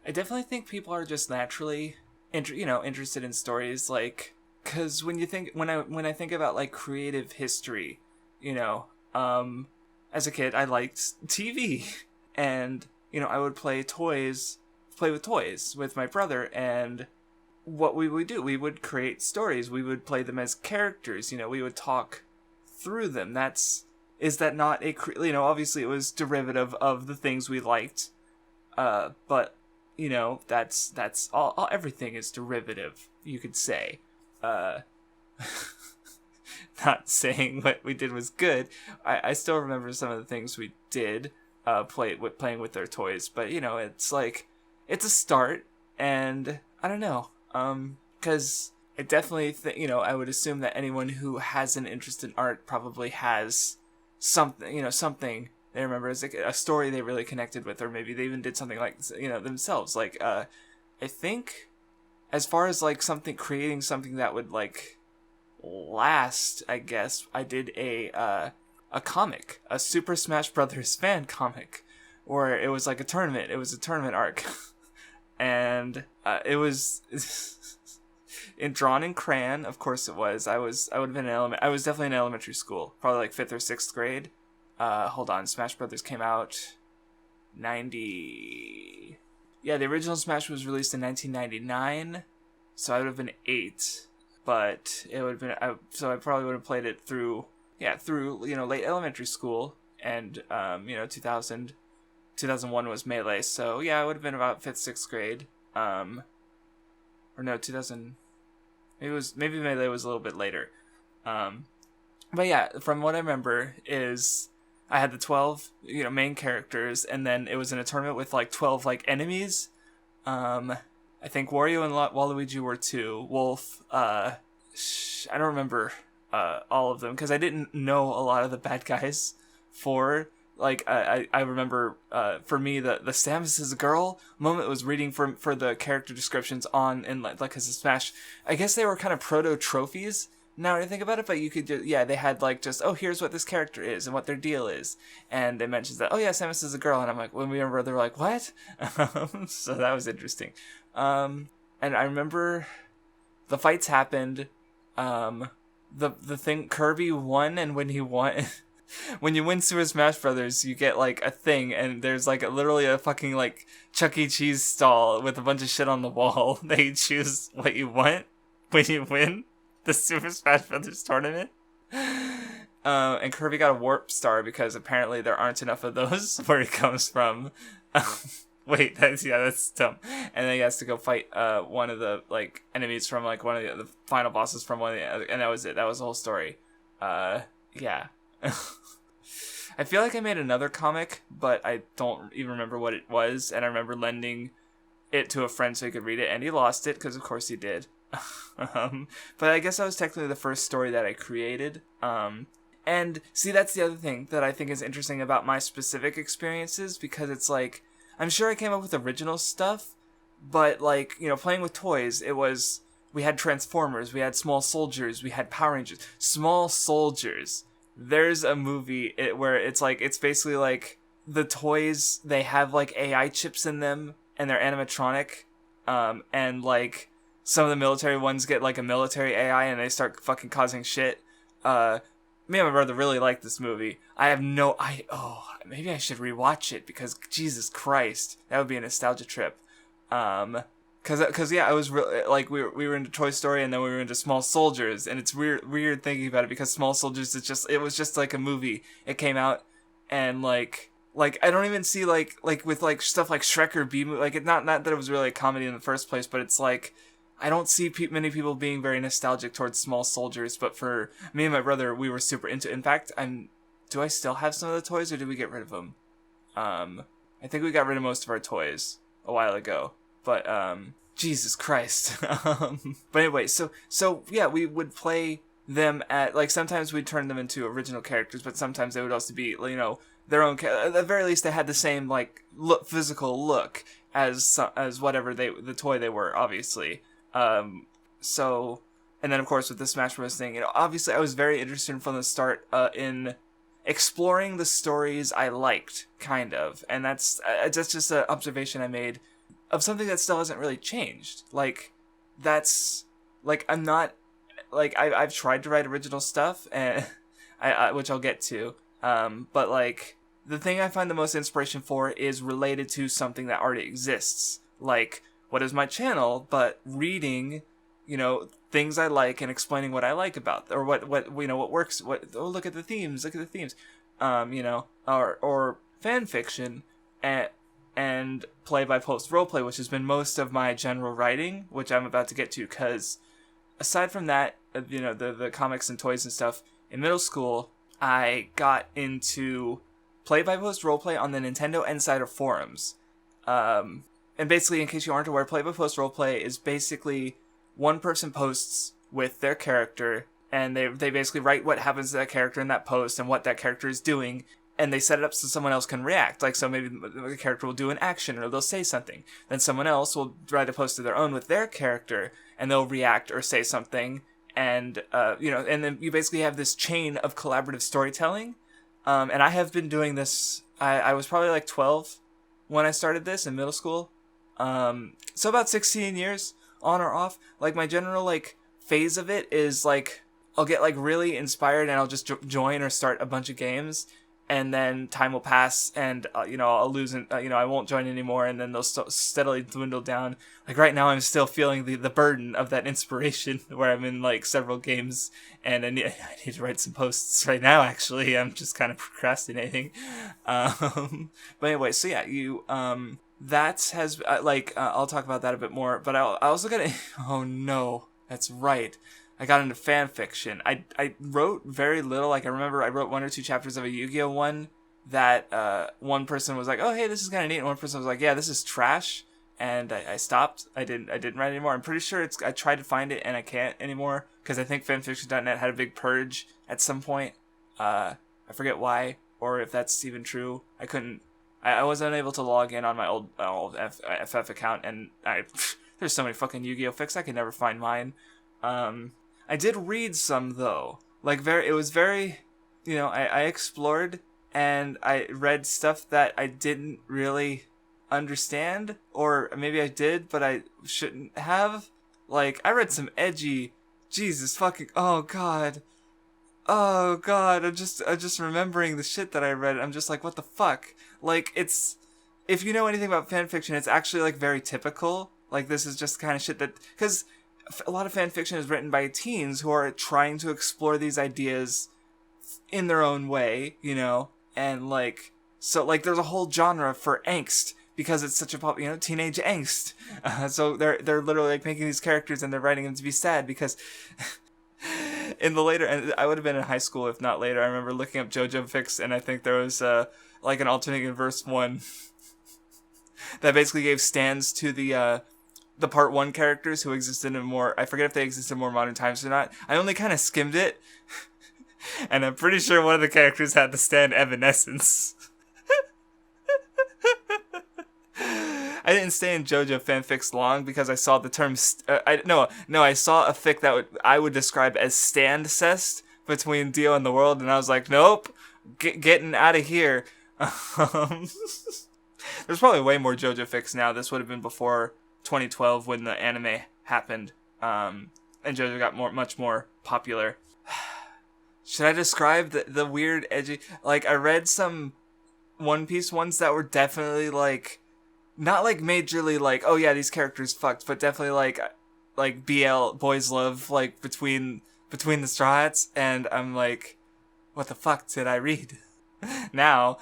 I definitely think people are just naturally, interested in stories. Like, because when I think about like creative history, you know, as a kid I liked TV, and I would play with toys with my brother, and what we would do, we would create stories. We would play them as characters. We would talk through them. Is that not obviously it was derivative of the things we liked, but that's all. Everything is derivative, you could say. Uh, Not saying what we did was good. I still remember some of the things we did, playing with their toys, but it's like it's a start, and I don't know, because I definitely I would assume that anyone who has an interest in art probably has something they remember as like a story they really connected with, or maybe they even did something like themselves. Like I think as far as like creating something that would like last, I guess I did a comic, a Super Smash Brothers fan comic, where it was like a tournament. It was a tournament arc, and it was drawn in crayon. Of course, it was. I would have been I was definitely in elementary school, probably like 5th or 6th grade. Hold on, Smash Brothers came out 90. Yeah, the original Smash was released in 1999, so I would have been 8. But it would have been so I probably would have played it through late elementary school, and 2001 was Melee, so yeah, I would have been about 5th, 6th grade. Or no, 2000. Maybe Melee was a little bit later. But yeah, from what I remember is I had the 12 main characters, and then it was in a tournament with like 12 like enemies. I think Wario and Waluigi were 2. Wolf, I don't remember all of them because I didn't know a lot of the bad guys. For like I remember for me the Samus is a girl moment was reading for the character descriptions in like as a Smash. I guess they were kind of proto trophies. Now that I think about it, but you could they had like just, oh, here's what this character is and what their deal is, and it mentions that, oh yeah, Samus is a girl, and I'm like, when we were they're like, what? So that was interesting. And I remember the fights happened. The thing, Kirby won, and when he won, when you win Super Smash Brothers, you get like a thing, and there's like literally a fucking like Chuck E. Cheese stall with a bunch of shit on the wall. They choose what you want when you win the Super Smash Brothers tournament. And Kirby got a warp star because apparently there aren't enough of those where he comes from. Wait, that's dumb. And then he has to go fight one of the like enemies from like one of the final bosses from one of the other, and that was it. That was the whole story. Yeah. I feel like I made another comic, but I don't even remember what it was, and I remember lending it to a friend so he could read it, and he lost it because of course he did. But I guess that was technically the first story that I created. And see, that's the other thing that I think is interesting about my specific experiences, because it's like, I'm sure I came up with original stuff, but like, playing with toys, we had Transformers, we had Small Soldiers, we had Power Rangers. Small Soldiers. There's a movie where it's like, it's basically like the toys, they have like AI chips in them, and they're animatronic, and like, some of the military ones get like a military AI and they start fucking causing shit. Me and my brother really like this movie. Maybe I should rewatch it because Jesus Christ, that would be a nostalgia trip. Cause yeah, I was like we were into Toy Story, and then we were into Small Soldiers, and it's weird thinking about it because Small Soldiers it was just like a movie. It came out, and like I don't even see like with like stuff like Shrek or B-movie, like, it not that it was really a comedy in the first place, but it's like, I don't see many people being very nostalgic towards Small Soldiers, but for me and my brother, we were super into. In fact, do I still have some of the toys, or did we get rid of them? I think we got rid of most of our toys a while ago, but Jesus Christ. But anyway, so yeah, we would play them at, like, sometimes we'd turn them into original characters, but sometimes they would also be, their own. At the very least, they had the same like physical look as whatever the toy they were, obviously. So, and then of course with the Smash Bros. Thing, obviously I was very interested from the start in exploring the stories I liked, kind of, and that's just an observation I made of something that still hasn't really changed. Like, that's, like, I'm not, like, I've tried to write original stuff, and which I'll get to, but, like, the thing I find the most inspiration for is related to something that already exists. Like, what is my channel, but reading, things I like and explaining what I like about, or what what works, look at the themes, or fan fiction, and play by post roleplay, which has been most of my general writing, which I'm about to get to, because aside from that, the comics and toys and stuff, in middle school, I got into play by post roleplay on the Nintendo Insider forums. And basically, in case you aren't aware, play by post roleplay is basically one person posts with their character, and they basically write what happens to that character in that post and what that character is doing, and they set it up so someone else can react. Like, so maybe the character will do an action, or they'll say something. Then someone else will write a post of their own with their character, and they'll react or say something, and, and then you basically have this chain of collaborative storytelling. And I have been doing this, I was probably like 12 when I started this in middle school. So about 16 years, on or off. Like, my general, like, phase of it is, like, I'll get, like, really inspired, and I'll just join or start a bunch of games, and then time will pass, and, I'll lose, and, I won't join anymore, and then they'll steadily dwindle down. Like, right now, I'm still feeling the burden of that inspiration, where I'm in, like, several games, and I need to write some posts right now, actually. I'm just kind of procrastinating. But anyway, so yeah, that has, I'll talk about that a bit more, but I also got oh no, that's right. I got into fan fiction. I wrote very little. Like, I remember I wrote 1 or 2 chapters of a Yu-Gi-Oh one that one person was like, oh, hey, this is kind of neat. And one person was like, yeah, this is trash. And I stopped. I didn't write anymore. I'm pretty sure I tried to find it and I can't anymore, because I think fanfiction.net had a big purge at some point. I forget why, or if that's even true. I was unable to log in on my old FF account, and there's so many fucking Yu-Gi-Oh fics, I could never find mine. I did read some, though. Like, it was very, I explored, and I read stuff that I didn't really understand, or maybe I did, but I shouldn't have. Like, I read some edgy, Jesus fucking, oh god, I'm just remembering the shit that I read, I'm just like, what the fuck? Like, if you know anything about fanfiction, it's actually, like, very typical. Like, this is just kind of shit that, because a lot of fan fiction is written by teens who are trying to explore these ideas in their own way, and, like, so, like, there's a whole genre for angst, because it's such a teenage angst. So they're literally, like, making these characters, and they're writing them to be sad, because in the later, and I would have been in high school if not later, I remember looking up JoJo fics, and I think there was, like, an alternate universe one that basically gave stands to the part 1 characters who existed in more, I forget if they existed in more modern times or not. I only kind of skimmed it, and I'm pretty sure one of the characters had the stand Evanescence. I didn't stay in JoJo fanfics long, because I saw the term, I saw a fic that I would describe as stand-cest between Dio and the world, and I was like, nope, getting out of here. There's probably way more JoJo fics now. This would have been before 2012 when the anime happened, and JoJo got much more popular. Should I describe the weird, edgy, like, I read some One Piece ones that were definitely, like, not, like, majorly, like, oh yeah, these characters fucked, but definitely, like BL, boys love, like, between the Straw Hats, and I'm like, what the fuck did I read? Now,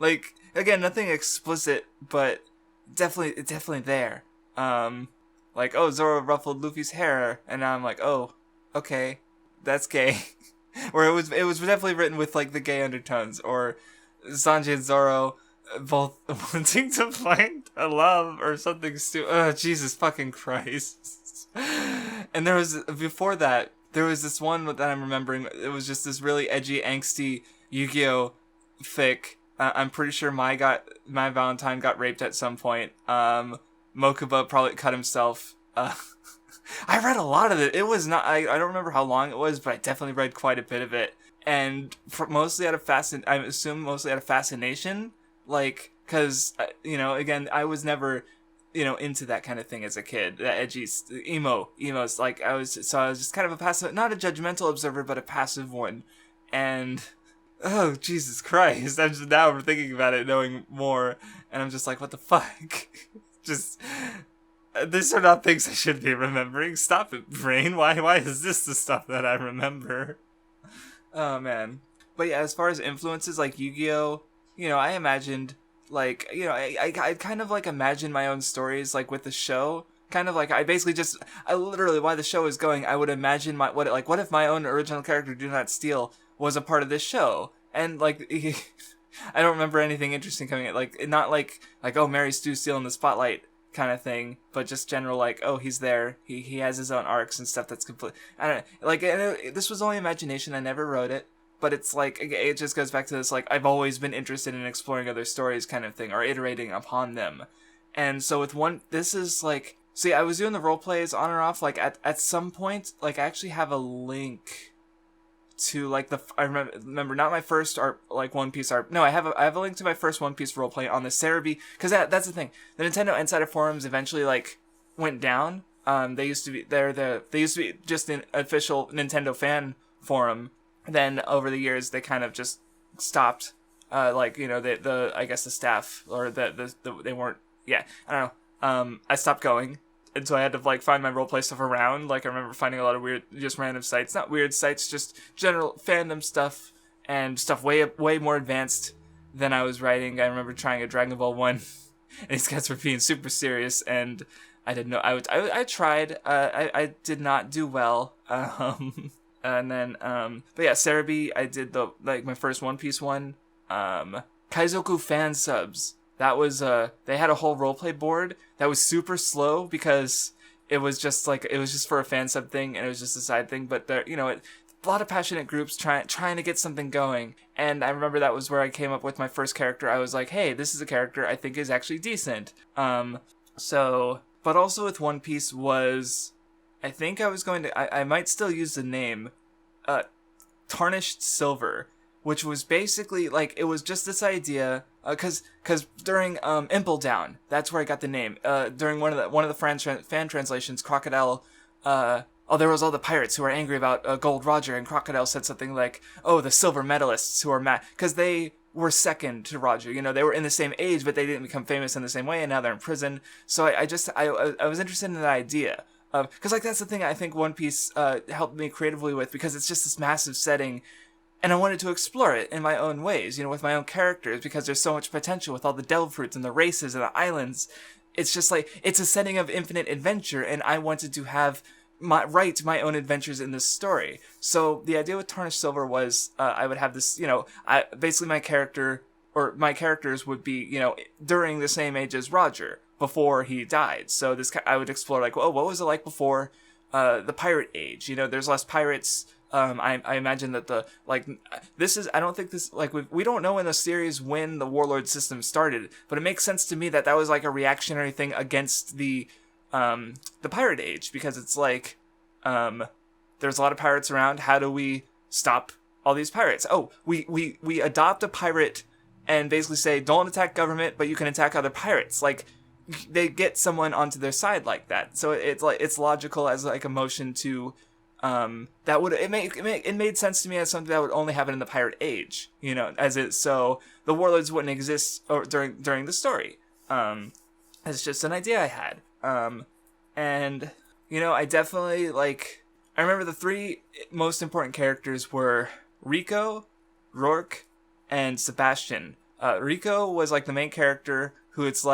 like, again, nothing explicit, but definitely there. Like, oh, Zoro ruffled Luffy's hair, and now I'm like, oh, okay, that's gay. Or it was definitely written with, like, the gay undertones, or Sanji and Zoro both wanting to find a love or something stupid. Jesus fucking Christ. And before that, there was this one that I'm remembering. It was just this really edgy, angsty Yu-Gi-Oh fic. I'm pretty sure my Valentine got raped at some point. Mokuba probably cut himself. I read a lot of it. It was not, I don't remember how long it was, but I definitely read quite a bit of it. And mostly out of fascination, like, because again, I was never into that kind of thing as a kid. That edgy emos. Like I was just kind of a passive, not a judgmental observer, but a passive one. And oh Jesus Christ! I'm thinking about it, knowing more, and I'm just like, what the fuck? Just these are not things I should be remembering. Stop it, brain. Why is this the stuff that I remember? Oh man. But yeah, as far as influences like Yu-Gi-Oh, I imagined like I kind of like imagine my own stories like with the show. Kind of like I literally while the show is going, I would imagine what if my own original character Do Not Steal was a part of this show, and like I don't remember anything interesting coming in, like not like oh Mary Stu Steele in the spotlight kind of thing, but just general like oh he's there, he has his own arcs and stuff that's complete. I don't know, like this was only imagination. I never wrote it. But it's like, it just goes back to this, like, I've always been interested in exploring other stories kind of thing, or iterating upon them. And so with this is like, see, I was doing the role plays on and off, like, at some point, like, I actually have a link to, like, I remember not my first art, like, One Piece art, no, I have a link to my first One Piece role play on the Cerebi, because that's the thing, the Nintendo Insider forums eventually, like, went down. They used to be just an official Nintendo fan forum. Then over the years they kind of just stopped, I guess the staff or they weren't. Yeah, I don't know. I stopped going, and so I had to like find my roleplay stuff around. Like I remember finding a lot of weird, just random sites, not weird sites, just general fandom stuff and stuff way more advanced than I was writing. I remember trying a Dragon Ball one, and these guys were being super serious, and I didn't know. I tried. I did not do well. And then, but yeah, Cerebi, I did my first One Piece one. Kaizoku fan subs. That was, they had a whole roleplay board that was super slow because it was just for a fan sub thing and it was just a side thing. But there, a lot of passionate groups trying to get something going. And I remember that was where I came up with my first character. I was like, hey, this is a character I think is actually decent. But also with One Piece was, I think I was going to, I might still use the name, Tarnished Silver, which was basically, like, it was just this idea, cause during, Impel Down, that's where I got the name, during one of the fan translations, Crocodile, there was all the pirates who were angry about, Gold Roger, and Crocodile said something like, oh, the silver medalists who are mad, cause they were second to Roger, they were in the same age, but they didn't become famous in the same way, and now they're in prison, so I was interested in that idea. Because like that's the thing I think One Piece helped me creatively with, because it's just this massive setting, and I wanted to explore it in my own ways, with my own characters, because there's so much potential with all the devil fruits and the races and the islands. It's just like, it's a setting of infinite adventure, and I wanted to have write my own adventures in this story. So the idea with Tarnished Silver was I would have this, basically my characters would be, during the same age as Roger, before he died. So I would explore like, what was it like before the pirate age? There's less pirates. I imagine that I don't think this, like, we don't know in the series when the warlord system started, but it makes sense to me that was like a reactionary thing against the pirate age, because it's like, there's a lot of pirates around. How do we stop all these pirates? Oh, we adopt a pirate and basically say, don't attack government, but you can attack other pirates. Like, they get someone onto their side like that. So it's logical as like a motion to, it made sense to me as something that would only happen in the pirate age, so the warlords wouldn't exist during the story. It's just an idea I had. And, I definitely, I remember the three most important characters were Rico, Rourke, and Sebastian. Rico was, the main character who it's,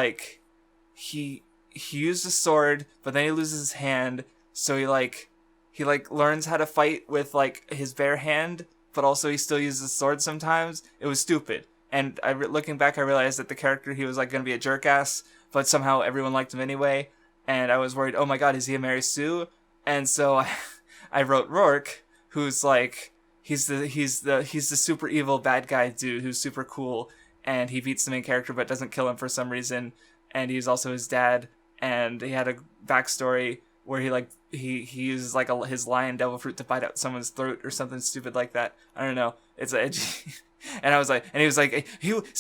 he used a sword, but then he loses his hand, so he learns how to fight with, his bare hand, but also he still uses a sword sometimes. It was stupid. And looking back, I realized that the character, he was, going to be a jerk-ass, but somehow everyone liked him anyway, and I was worried, oh my god, is he a Mary Sue? And so I wrote Rourke, who's, he's the super evil bad guy dude who's super cool, and he beats the main character but doesn't kill him for some reason, and he's also his dad, and he had a backstory where he uses his lion devil fruit to bite out someone's throat or something stupid like that. I don't know. It's edgy. And I was like, and he was like,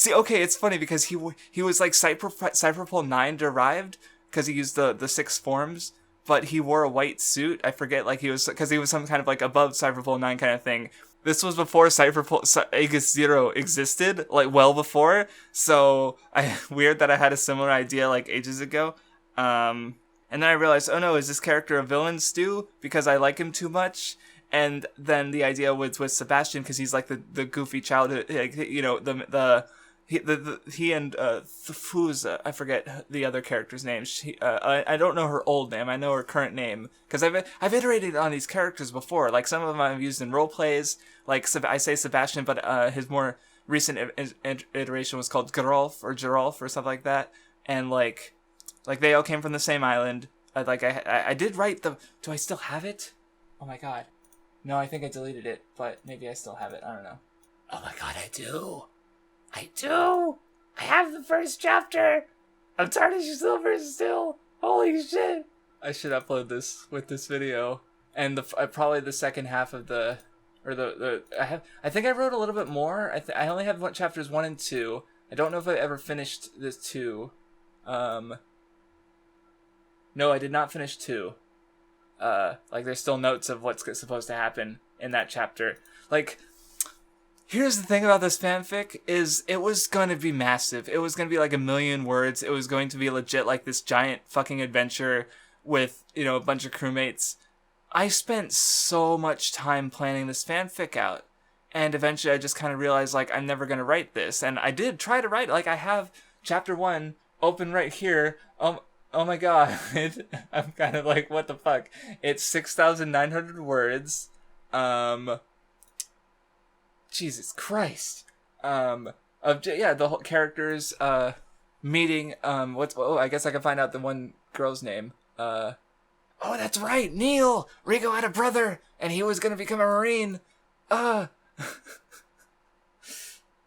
okay, it's funny because he was like Cyberpunk 9 derived because he used the 6 forms, but he wore a white suit. I forget, like he was some kind of like above Cyberpunk 9 kind of thing. This was before Cyberpunk Aegis Zero existed, like well before. So weird that I had a similar idea like ages ago. And then I realized, oh no, is this character a villain stew because I like him too much? And then the idea was with Sebastian because he's like the goofy childhood, like, you know, he and who's I forget the other character's name. I don't know her old name. I know her current name because I've iterated on these characters before. Like some of them I've used in role plays. Like I say Sebastian, but his more recent iteration was called Gerolf or something like that. And like they all came from the same island. I did write the. Do I still have it? Oh my god. No, I think I deleted it, but maybe I still have it. I don't know. Oh my god, I do. I have the first chapter of Tarnish Silver still. Holy shit. I should upload this with this video. And probably the second half of the I think I wrote a little bit more. I only have chapters 1 and 2. I don't know if I ever finished this 2. No, I did not finish 2. Like there's still notes of what's supposed to happen in that chapter. Like, here's the thing about this fanfic is it was going to be massive. It was going to be like 1 million words. It was going to be legit like this giant fucking adventure with, you know, a bunch of crewmates. I spent so much time planning this fanfic out. And eventually I just kind of realized like I'm never going to write this. And I did try to write it. Like I have chapter 1 open right here. Oh my god, I'm kind of like, what the fuck? It's 6,900 words. Jesus Christ. The whole characters, meeting, I guess I can find out the one girl's name. Oh, that's right, Neil! Rico had a brother, and he was gonna become a Marine.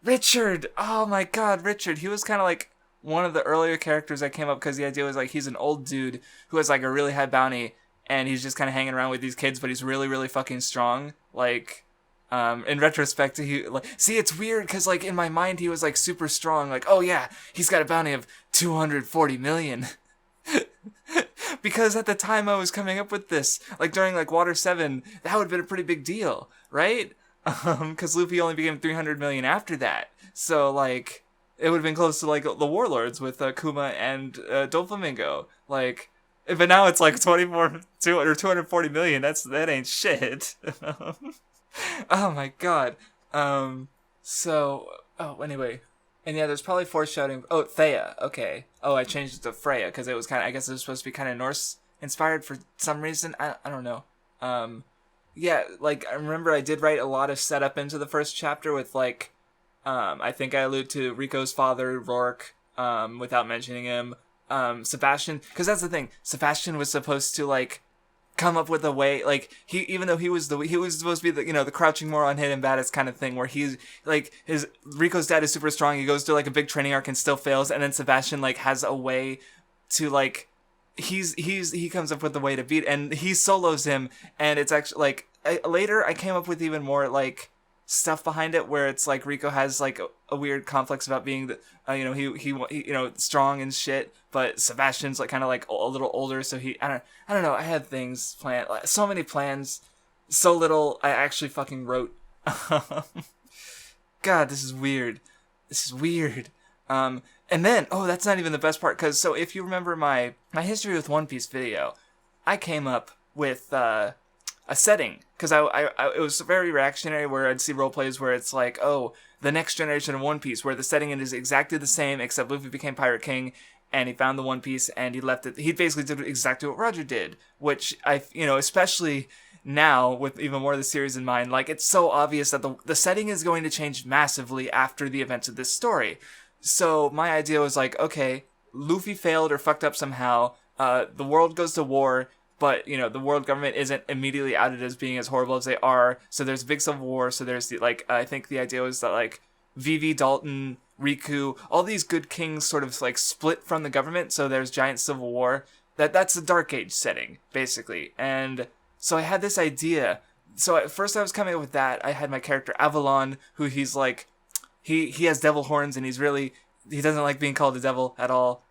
Richard! Oh my god, Richard. He was kind of like one of the earlier characters that came up because the idea was like he's an old dude who has like a really high bounty and he's just kind of hanging around with these kids, but he's really, really fucking strong. Like, in retrospect, it's weird because like in my mind he was like super strong. Like, oh yeah, he's got a bounty of 240 million. Because at the time I was coming up with this, like during like Water 7, that would have been a pretty big deal, right? Because Luffy only became 300 million after that. So like, it would have been close to like the Warlords with Kuma and Doflamingo. Like, but now it's like 240 million. That ain't shit. Oh my god. Anyway. And yeah, there's probably foreshadowing. Oh, Thea. Okay. Oh, I changed it to Freya because it was I guess it was supposed to be kind of Norse inspired for some reason. I don't know. Yeah, like I remember I did write a lot of setup into the first chapter with like, I think I allude to Rico's father, Rourke, without mentioning him. Sebastian, because that's the thing. Sebastian was supposed to like come up with a way, like even though he was supposed to be the crouching moron hidden baddest kind of thing, where he's like Rico's dad is super strong. He goes through like a big training arc and still fails, and then Sebastian like has a way to like he comes up with a way to beat, and he solos him, and it's actually like later I came up with even more like stuff behind it where it's like Rico has like a weird complex about being he strong and shit, but Sebastian's like kind of like a little older, so I don't know, I had things planned, like, so many plans, so little I actually fucking wrote. God, this is weird. And then, that's not even the best part, because so if you remember my history with One Piece video, I came up with a setting, because it was very reactionary, where I'd see roleplays where it's like, oh, the next generation of One Piece, where the setting is exactly the same, except Luffy became Pirate King, and he found the One Piece, and he left it. He basically did exactly what Roger did, which especially now with even more of the series in mind, like it's so obvious that the setting is going to change massively after the events of this story. So my idea was like, okay, Luffy failed or fucked up somehow. The world goes to war, but the world government isn't immediately outed as being as horrible as they are. So there's a big civil war. So there's I think the idea was that like Vivi, Dalton, Riku, all these good kings sort of like split from the government. So there's giant civil war. That's the Dark Age setting basically. And so I had this idea so at first I was coming up with that. I had my character Avalon, who he's like, he has devil horns, and he doesn't like being called a devil at all.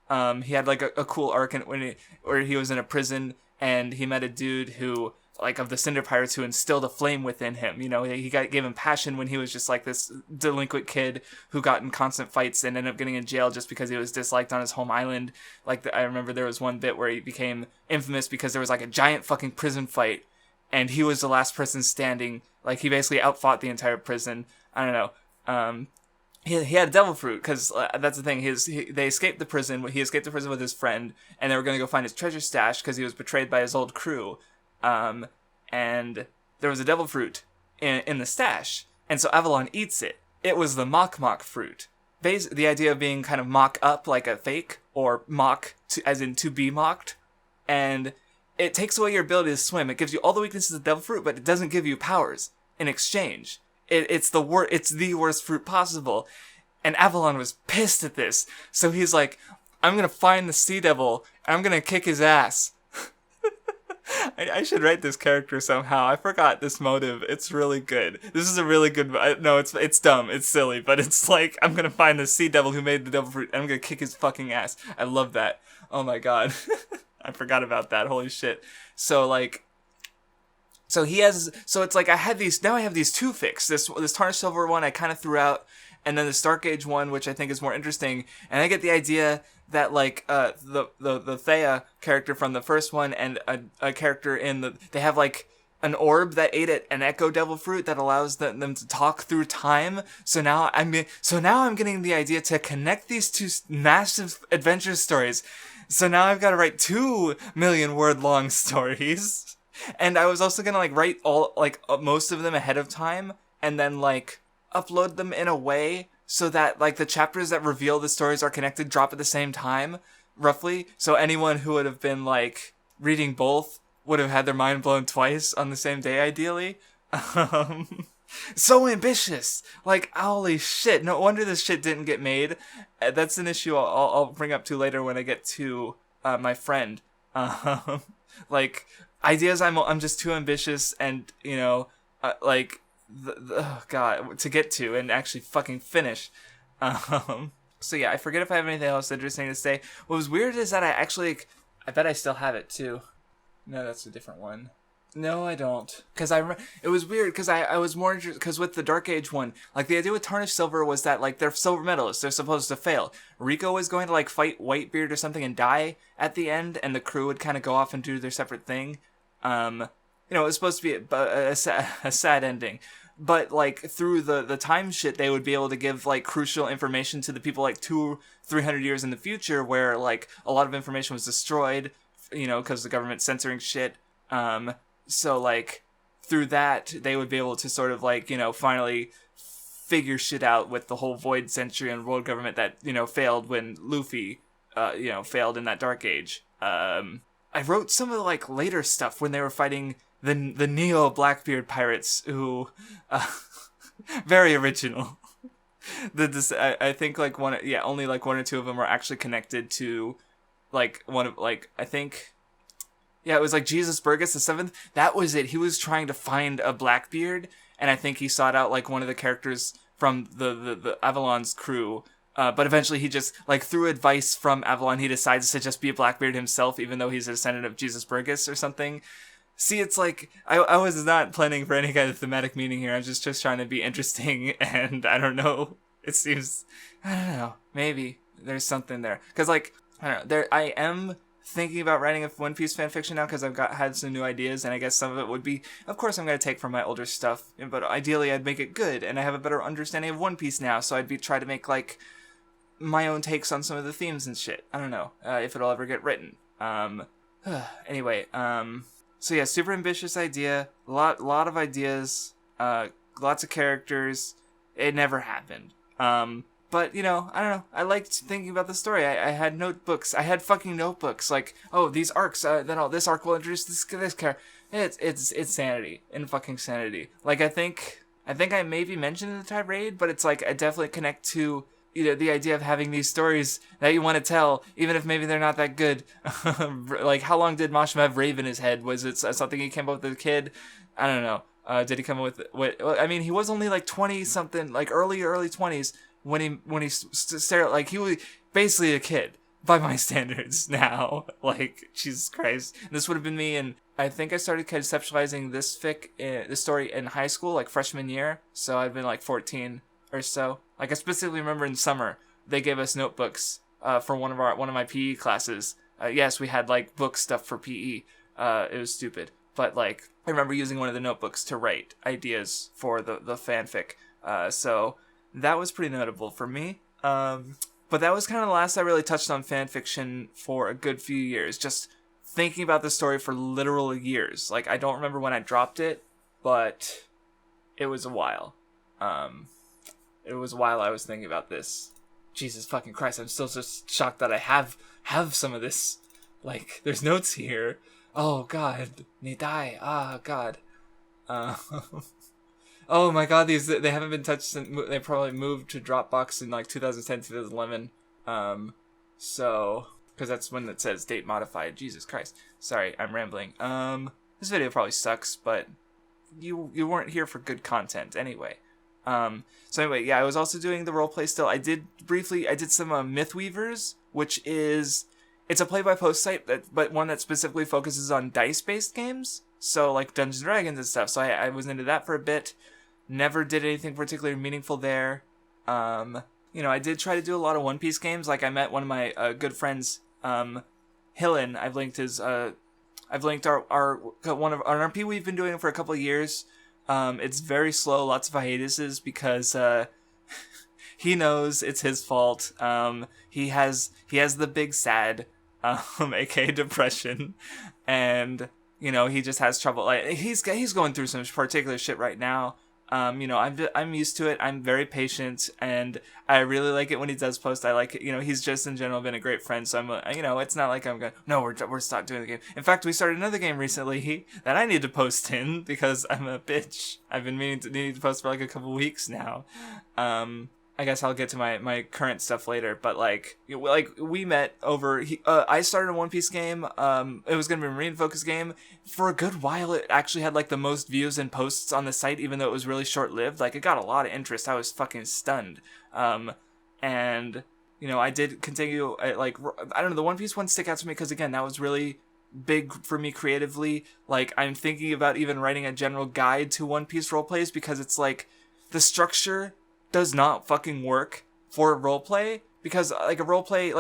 He had like a cool arc where he was in a prison, and he met a dude who, like, of the Cinder Pirates, who instilled a flame within him. You know, gave him passion when he was just like this delinquent kid who got in constant fights and ended up getting in jail just because he was disliked on his home island. Like, I remember there was one bit where he became infamous because there was like a giant fucking prison fight, and he was the last person standing. Like, he basically outfought the entire prison. I don't know. He had devil fruit, because that's the thing. They escaped the prison. He escaped the prison with his friend, and they were going to go find his treasure stash because he was betrayed by his old crew. And there was a devil fruit in the stash, and so Avalon eats it. It was the mock fruit. The idea of being kind of mock up, like a fake, or mock as in to be mocked, and it takes away your ability to swim. It gives you all the weaknesses of devil fruit, but it doesn't give you powers in exchange. It's the worst fruit possible. And Avalon was pissed at this. So he's like, I'm going to find the sea devil, and I'm going to kick his ass. I should write this character somehow. I forgot this motive. It's really good. This is a really good... No, it's dumb. It's silly. But it's like, I'm going to find the sea devil who made the devil fruit, and I'm going to kick his fucking ass. I love that. Oh my god. I forgot about that. Holy shit. So, like... So it's like I have these two fics. This Tarnished Silver one I kind of threw out, and then the Dark Age one, which I think is more interesting. And I get the idea that, like, the Thea character from the first one and a character they have like an orb that ate an echo devil fruit that allows them to talk through time. So now I'm getting the idea to connect these two massive adventure stories. So now I've got to write 2 million word long stories. And I was also gonna, like, write most of them ahead of time, and then, like, upload them in a way so that, like, the chapters that reveal the stories are connected drop at the same time, roughly. So anyone who would have been, like, reading both would have had their mind blown twice on the same day, ideally. So ambitious! Like, holy shit, no wonder this shit didn't get made. That's an issue I'll bring up to later when I get to my friend. Like... Ideas I'm just too ambitious and, you know, like, God, to get to and actually fucking finish. So yeah, I forget if I have anything else interesting to say. What was weird is that I bet I still have it too. No, that's a different one. No, I don't. Because it was weird because I was more interested, because with the Dark Age one, like, the idea with Tarnished Silver was that, like, they're silver medalists, they're supposed to fail. Rico was going to, like, fight Whitebeard or something and die at the end, and the crew would kind of go off and do their separate thing. You know, it was supposed to be a sad ending. But, like, through the time shit, they would be able to give, like, crucial information to the people, like, 200-300 years in the future, where, like, a lot of information was destroyed, you know, because the government's censoring shit. So, like, through that, they would be able to sort of, like, you know, finally figure shit out with the whole Void Century and world government that, you know, failed when Luffy, you know, failed in that Dark Age. I wrote some of the, like, later stuff when they were fighting the Neo Blackbeard pirates, who, very original. I think, like, only, like, 1 or 2 of them were actually connected to, like, one of, like, I think, yeah, it was, like, Jesus Burgess the 7th. That was it. He was trying to find a Blackbeard, and I think he sought out, like, one of the characters from the Avalon's crew. But eventually he just, like, through advice from Avalon, he decides to just be a Blackbeard himself, even though he's a descendant of Jesus Burgess or something. See, it's like, I was not planning for any kind of thematic meaning here. I was just trying to be interesting, and I don't know. It seems, I don't know, maybe there's something there. Because, like, I don't know, I am thinking about writing a One Piece fanfiction now, because I've had some new ideas, and I guess some of it would be, of course I'm going to take from my older stuff, but ideally I'd make it good, and I have a better understanding of One Piece now, so I'd try to make, like, my own takes on some of the themes and shit. I don't know if it'll ever get written. Anyway, so yeah, super ambitious idea, lot of ideas, lots of characters. It never happened. But, you know, I don't know. I liked thinking about the story. I had notebooks. I had fucking notebooks. Like, oh, these arcs. This arc will introduce this character. It's sanity and fucking sanity. Like, I think I maybe mentioned in the tirade, but it's like I definitely connect to, you know, the idea of having these stories that you want to tell, even if maybe they're not that good. Like, how long did Mashima have Rave in his head? Was it something he came up with as a kid? I don't know. did he come up with? I mean, he was only like 20 something, like early 20s when he started. Like he was basically a kid by my standards now. Like Jesus Christ, this would have been me, and I think I started conceptualizing this story in high school, like freshman year. So I'd been like 14 or so. Like I specifically remember in summer they gave us notebooks for one of my PE classes. Yes, we had like book stuff for PE. It was stupid, but like I remember using one of the notebooks to write ideas for the fanfic. So that was pretty notable for me. But that was kind of the last I really touched on fanfiction for a good few years. Just thinking about the story for literal years. Like I don't remember when I dropped it, but it was a while. It was a while I was thinking about this. Jesus fucking Christ, I'm still just shocked that I have some of this. Like, there's notes here. Oh god. Nidai. Ah, god. Oh my god, they haven't been touched since they probably moved to Dropbox in like 2010, 2011. So, because that's when it says date modified. Jesus Christ. Sorry, I'm rambling. This video probably sucks, but you weren't here for good content anyway. So anyway, yeah, I was also doing the roleplay still. I did some Mythweavers, which it's a play-by-post site, but one that specifically focuses on dice-based games. So like Dungeons & Dragons and stuff. So I was into that for a bit. Never did anything particularly meaningful there. I did try to do a lot of One Piece games. Like I met one of my good friends, Hillen. I've linked our one of our RP we've been doing for a couple of years. It's very slow, lots of hiatuses because he knows it's his fault. He has the big sad, aka depression, and he just has trouble. Like he's going through some particular shit right now. I'm used to it. I'm very patient, and I really like it when he does post. I like it. He's just in general been a great friend. So it's not like I'm going, no, we're stopped doing the game. In fact, we started another game recently that I need to post in because I'm a bitch. I've been needing to post for like a couple weeks now. I guess I'll get to my current stuff later, but like we met over. I started a One Piece game. It was gonna be a marine focused game. For a good while, it actually had like the most views and posts on the site, even though it was really short lived. Like it got a lot of interest. I was fucking stunned. And I did continue. I don't know. The One Piece one stick out to me because again, that was really big for me creatively. Like I'm thinking about even writing a general guide to One Piece roleplays because it's like the structure does not fucking work for roleplay because like a roleplay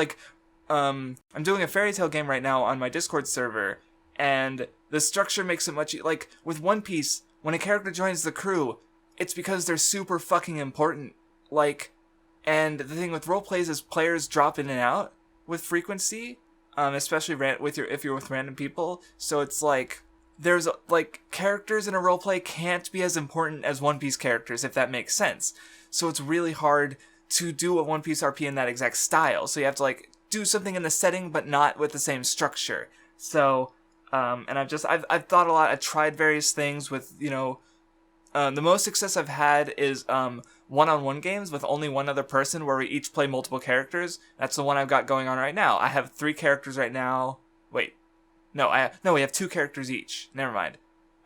I'm doing a fairy tale game right now on my Discord server, and the structure makes it much like with One Piece when a character joins the crew, it's because they're super fucking important. Like, and the thing with roleplays is players drop in and out with frequency, especially if you're with random people. So it's like there's like characters in a roleplay can't be as important as One Piece characters, if that makes sense. So it's really hard to do a One Piece RP in that exact style. So you have to like do something in the setting, but not with the same structure. So, and I've thought a lot. I've tried various things with, the most success I've had is, one-on-one games with only one other person where we each play multiple characters. That's the one I've got going on right now. I have 3 characters right now. Wait. No, we have 2 characters each. Never mind.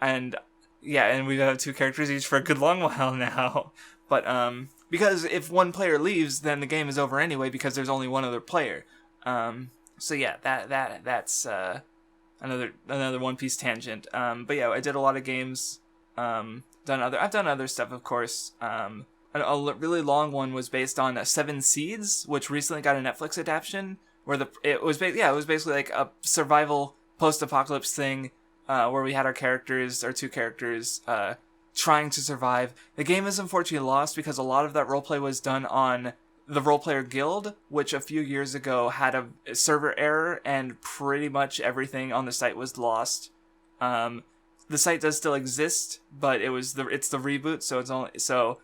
And, yeah, and we've had 2 characters each for a good long while now. But, because if one player leaves, then the game is over anyway because there's only one other player. So yeah, that's another One Piece tangent. But yeah, I did a lot of games. I've done other stuff, of course. A really long one was based on Seven Seeds, which recently got a Netflix adaptation, where it was basically like a survival post-apocalypse thing, where we had our 2 characters, trying to survive. The game is unfortunately lost because a lot of that roleplay was done on the Roleplayer Guild, which a few years ago had a server error and pretty much everything on the site was lost. The site does still exist, but it's the reboot,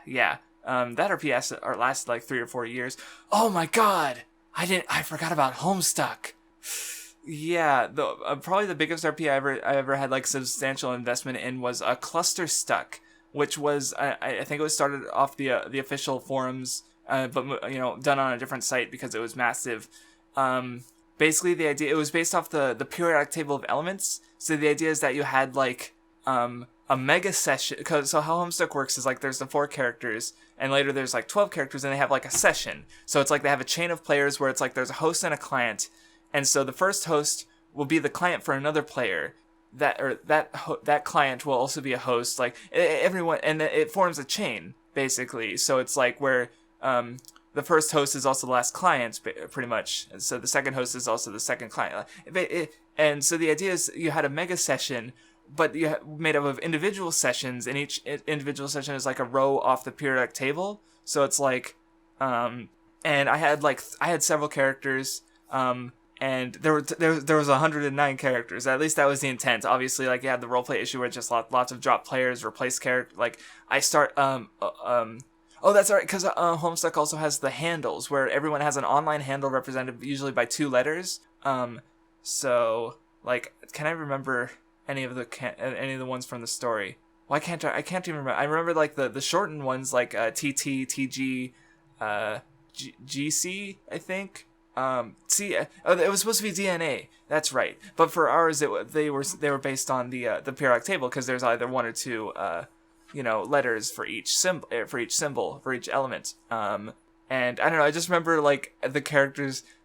yeah. That RP lasted like 3 or 4 years. Oh my god! I forgot about Homestuck. Yeah, probably the biggest RP I ever had like substantial investment in was a Cluster Stuck, which was I think it was started off the official forums, but done on a different site because it was massive. Basically the idea, it was based off the periodic table of elements. So the idea is that you had like a mega session. So how Homestuck works is like there's the 4 characters, and later there's like 12 characters, and they have like a session. So it's like they have a chain of players where it's like there's a host and a client, and so the first host will be the client for another player. That client will also be a host. Like everyone, and it forms a chain basically. So it's like where the first host is also the last client, pretty much. And so the second host is also the second client. And so the idea is you had a mega session, but you made up of individual sessions, and each individual session is like a row off the periodic table. So it's like, and I had several characters, and there was 109 characters. At least that was the intent. Obviously, like you had the roleplay issue where just lots of drop players, replace character. Like I start Oh, that's all right, because Homestuck also has the handles, where everyone has an online handle represented usually by 2 letters. So, like, can I remember any of the ones from the story? Why can't I? I can't even remember. I remember, like, the shortened ones, like TT, TG, GC, I think. It was supposed to be DNA. That's right. But for ours, they were based on the periodic table, because there's either 1 or 2 letters for each symbol, for each element. And I don't know, I just remember, like,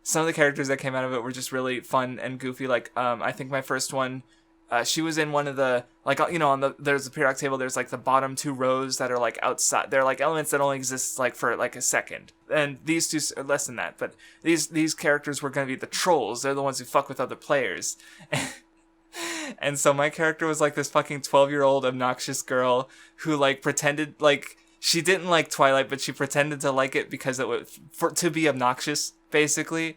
some of the characters that came out of it were just really fun and goofy. Like, I think my first one, she was in one of the, like, there's the periodic table, there's, like, the bottom 2 rows that are, like, outside. They're, like, elements that only exist, like, for, like, a second. And these 2 are less than that, but these characters were gonna be the trolls. They're the ones who fuck with other players. And so my character was like this fucking 12-year-old obnoxious girl who like pretended like she didn't like Twilight, but she pretended to like it because it was to be obnoxious, basically.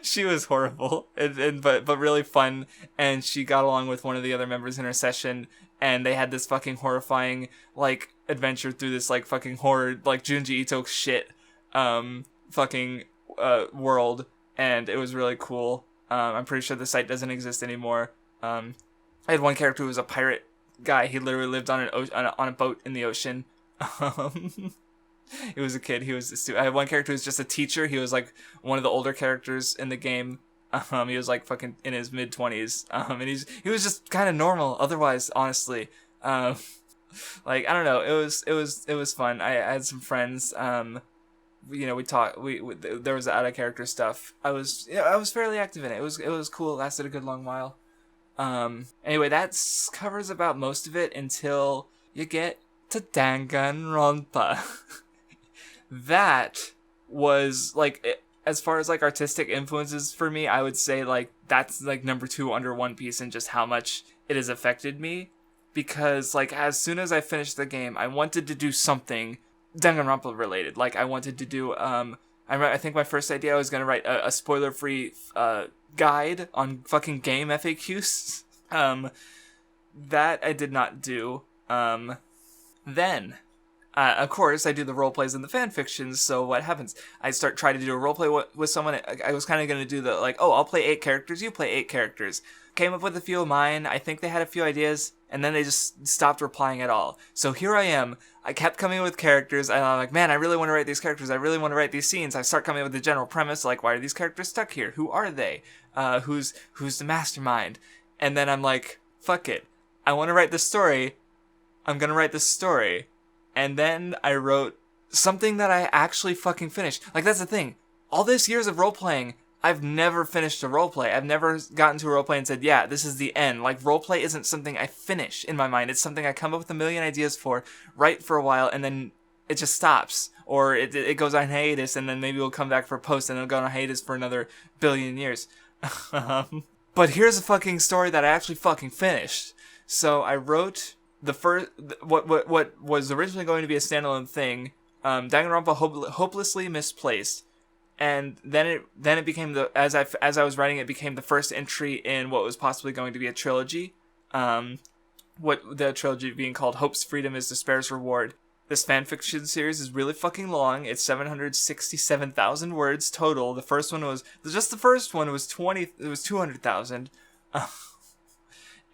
She was horrible, but really fun, and she got along with one of the other members in her session, and they had this fucking horrifying like adventure through this like fucking horror like Junji Ito shit world, and it was really cool. I'm pretty sure the site doesn't exist anymore. I had one character who was a pirate guy. He literally lived on a boat in the ocean. He was a kid. He was a student. I had one character who was just a teacher. He was like one of the older characters in the game. He was like fucking in his mid-20s. And he was just kind of normal otherwise, honestly. Like I don't know. It was fun. I had some friends. We talked. There was out of character stuff. I was fairly active in it. It was cool. It lasted a good long while. Anyway, that covers about most of it until you get to Danganronpa. That was like, as far as like artistic influences for me, I would say like that's like number 2 under One Piece and just how much it has affected me. Because like as soon as I finished the game, I wanted to do something Danganronpa related. Like I wanted to do I think my first idea I was gonna write a spoiler-free guide on fucking game FAQs. That I did not do. Then of course I do the role plays and the fan fictions. So what happens? I try to do a role play with someone. I was kind of gonna do the like, oh, I'll play 8 characters, you play 8 characters. Came up with a few of mine. I think they had a few ideas, and then they just stopped replying at all. So here I am. I kept coming up with characters, and I'm like, man, I really want to write these characters. I really want to write these scenes. I start coming up with the general premise, like, why are these characters stuck here? Who are they? Who's the mastermind? And then I'm like, fuck it. I want to write this story. I'm gonna write this story. And then I wrote something that I actually fucking finished. Like, that's the thing. All this years of role-playing, I've never finished a roleplay. I've never gotten to a roleplay and said, yeah, this is the end. Like, roleplay isn't something I finish in my mind. It's something I come up with a million ideas for, write for a while, and then it just stops. Or it goes on hiatus, and then maybe we'll come back for a post, and it'll go on hiatus for another billion years. But here's a fucking story that I actually fucking finished. So I wrote the first, what was originally going to be a standalone thing, Danganronpa Hopelessly Misplaced. And then it became as I was writing it became the first entry in what was possibly going to be a trilogy. What the trilogy being called Hope's Freedom is Despair's Reward. This fanfiction series is really fucking long. It's 767,000 words total. The first one was 200,000.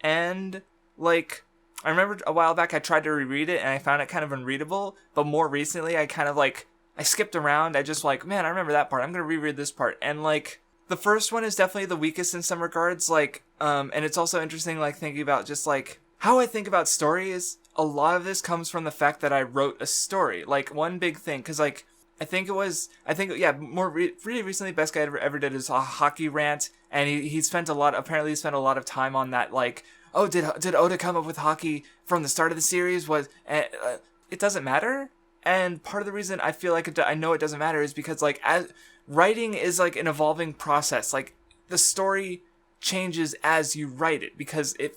And like I remember a while back I tried to reread it and I found it kind of unreadable, but more recently I kind of like I skipped around. I just like, man, I remember that part. I'm going to reread this part. And like, the first one is definitely the weakest in some regards. Like, And it's also interesting, like, thinking about just, like, how I think about stories. A lot of this comes from the fact that I wrote a story. Like, one big thing, because, like, really recently, best guy ever did is a hockey rant, and he spent a lot of time on that, like, oh, did Oda come up with hockey from the start of the series? It doesn't matter. And part of the reason I feel like I know it doesn't matter is because, like, as writing is like an evolving process. Like, the story changes as you write it, because it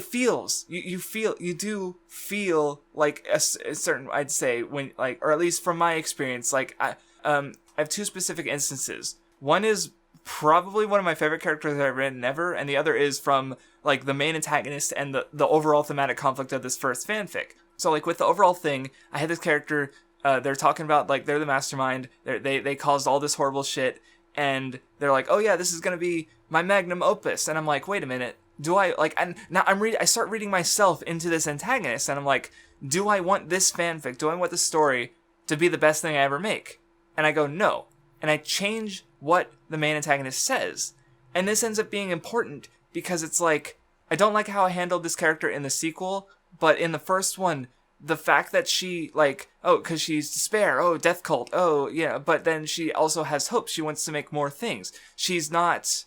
feels, you do feel like a certain, I'd say, when, like, or at least from my experience, like, I have two specific instances. One is probably one of my favorite characters I've written ever, and the other is from, like, the main antagonist and the overall thematic conflict of this first fanfic. So, like, with the overall thing, I had this character, they're talking about, like, they're the mastermind, they caused all this horrible shit, and they're like, oh yeah, this is gonna be my magnum opus, and I'm like, wait a minute, do I, like, and now I start reading myself into this antagonist, and I'm like, do I want this fanfic, do I want the story to be the best thing I ever make? And I go, no. And I change what the main antagonist says. And this ends up being important, because it's like, I don't like how I handled this character in the sequel, but in the first one, the fact that she, like, oh, because she's despair, oh, death cult, oh, yeah, but then she also has hope, she wants to make more things. She's not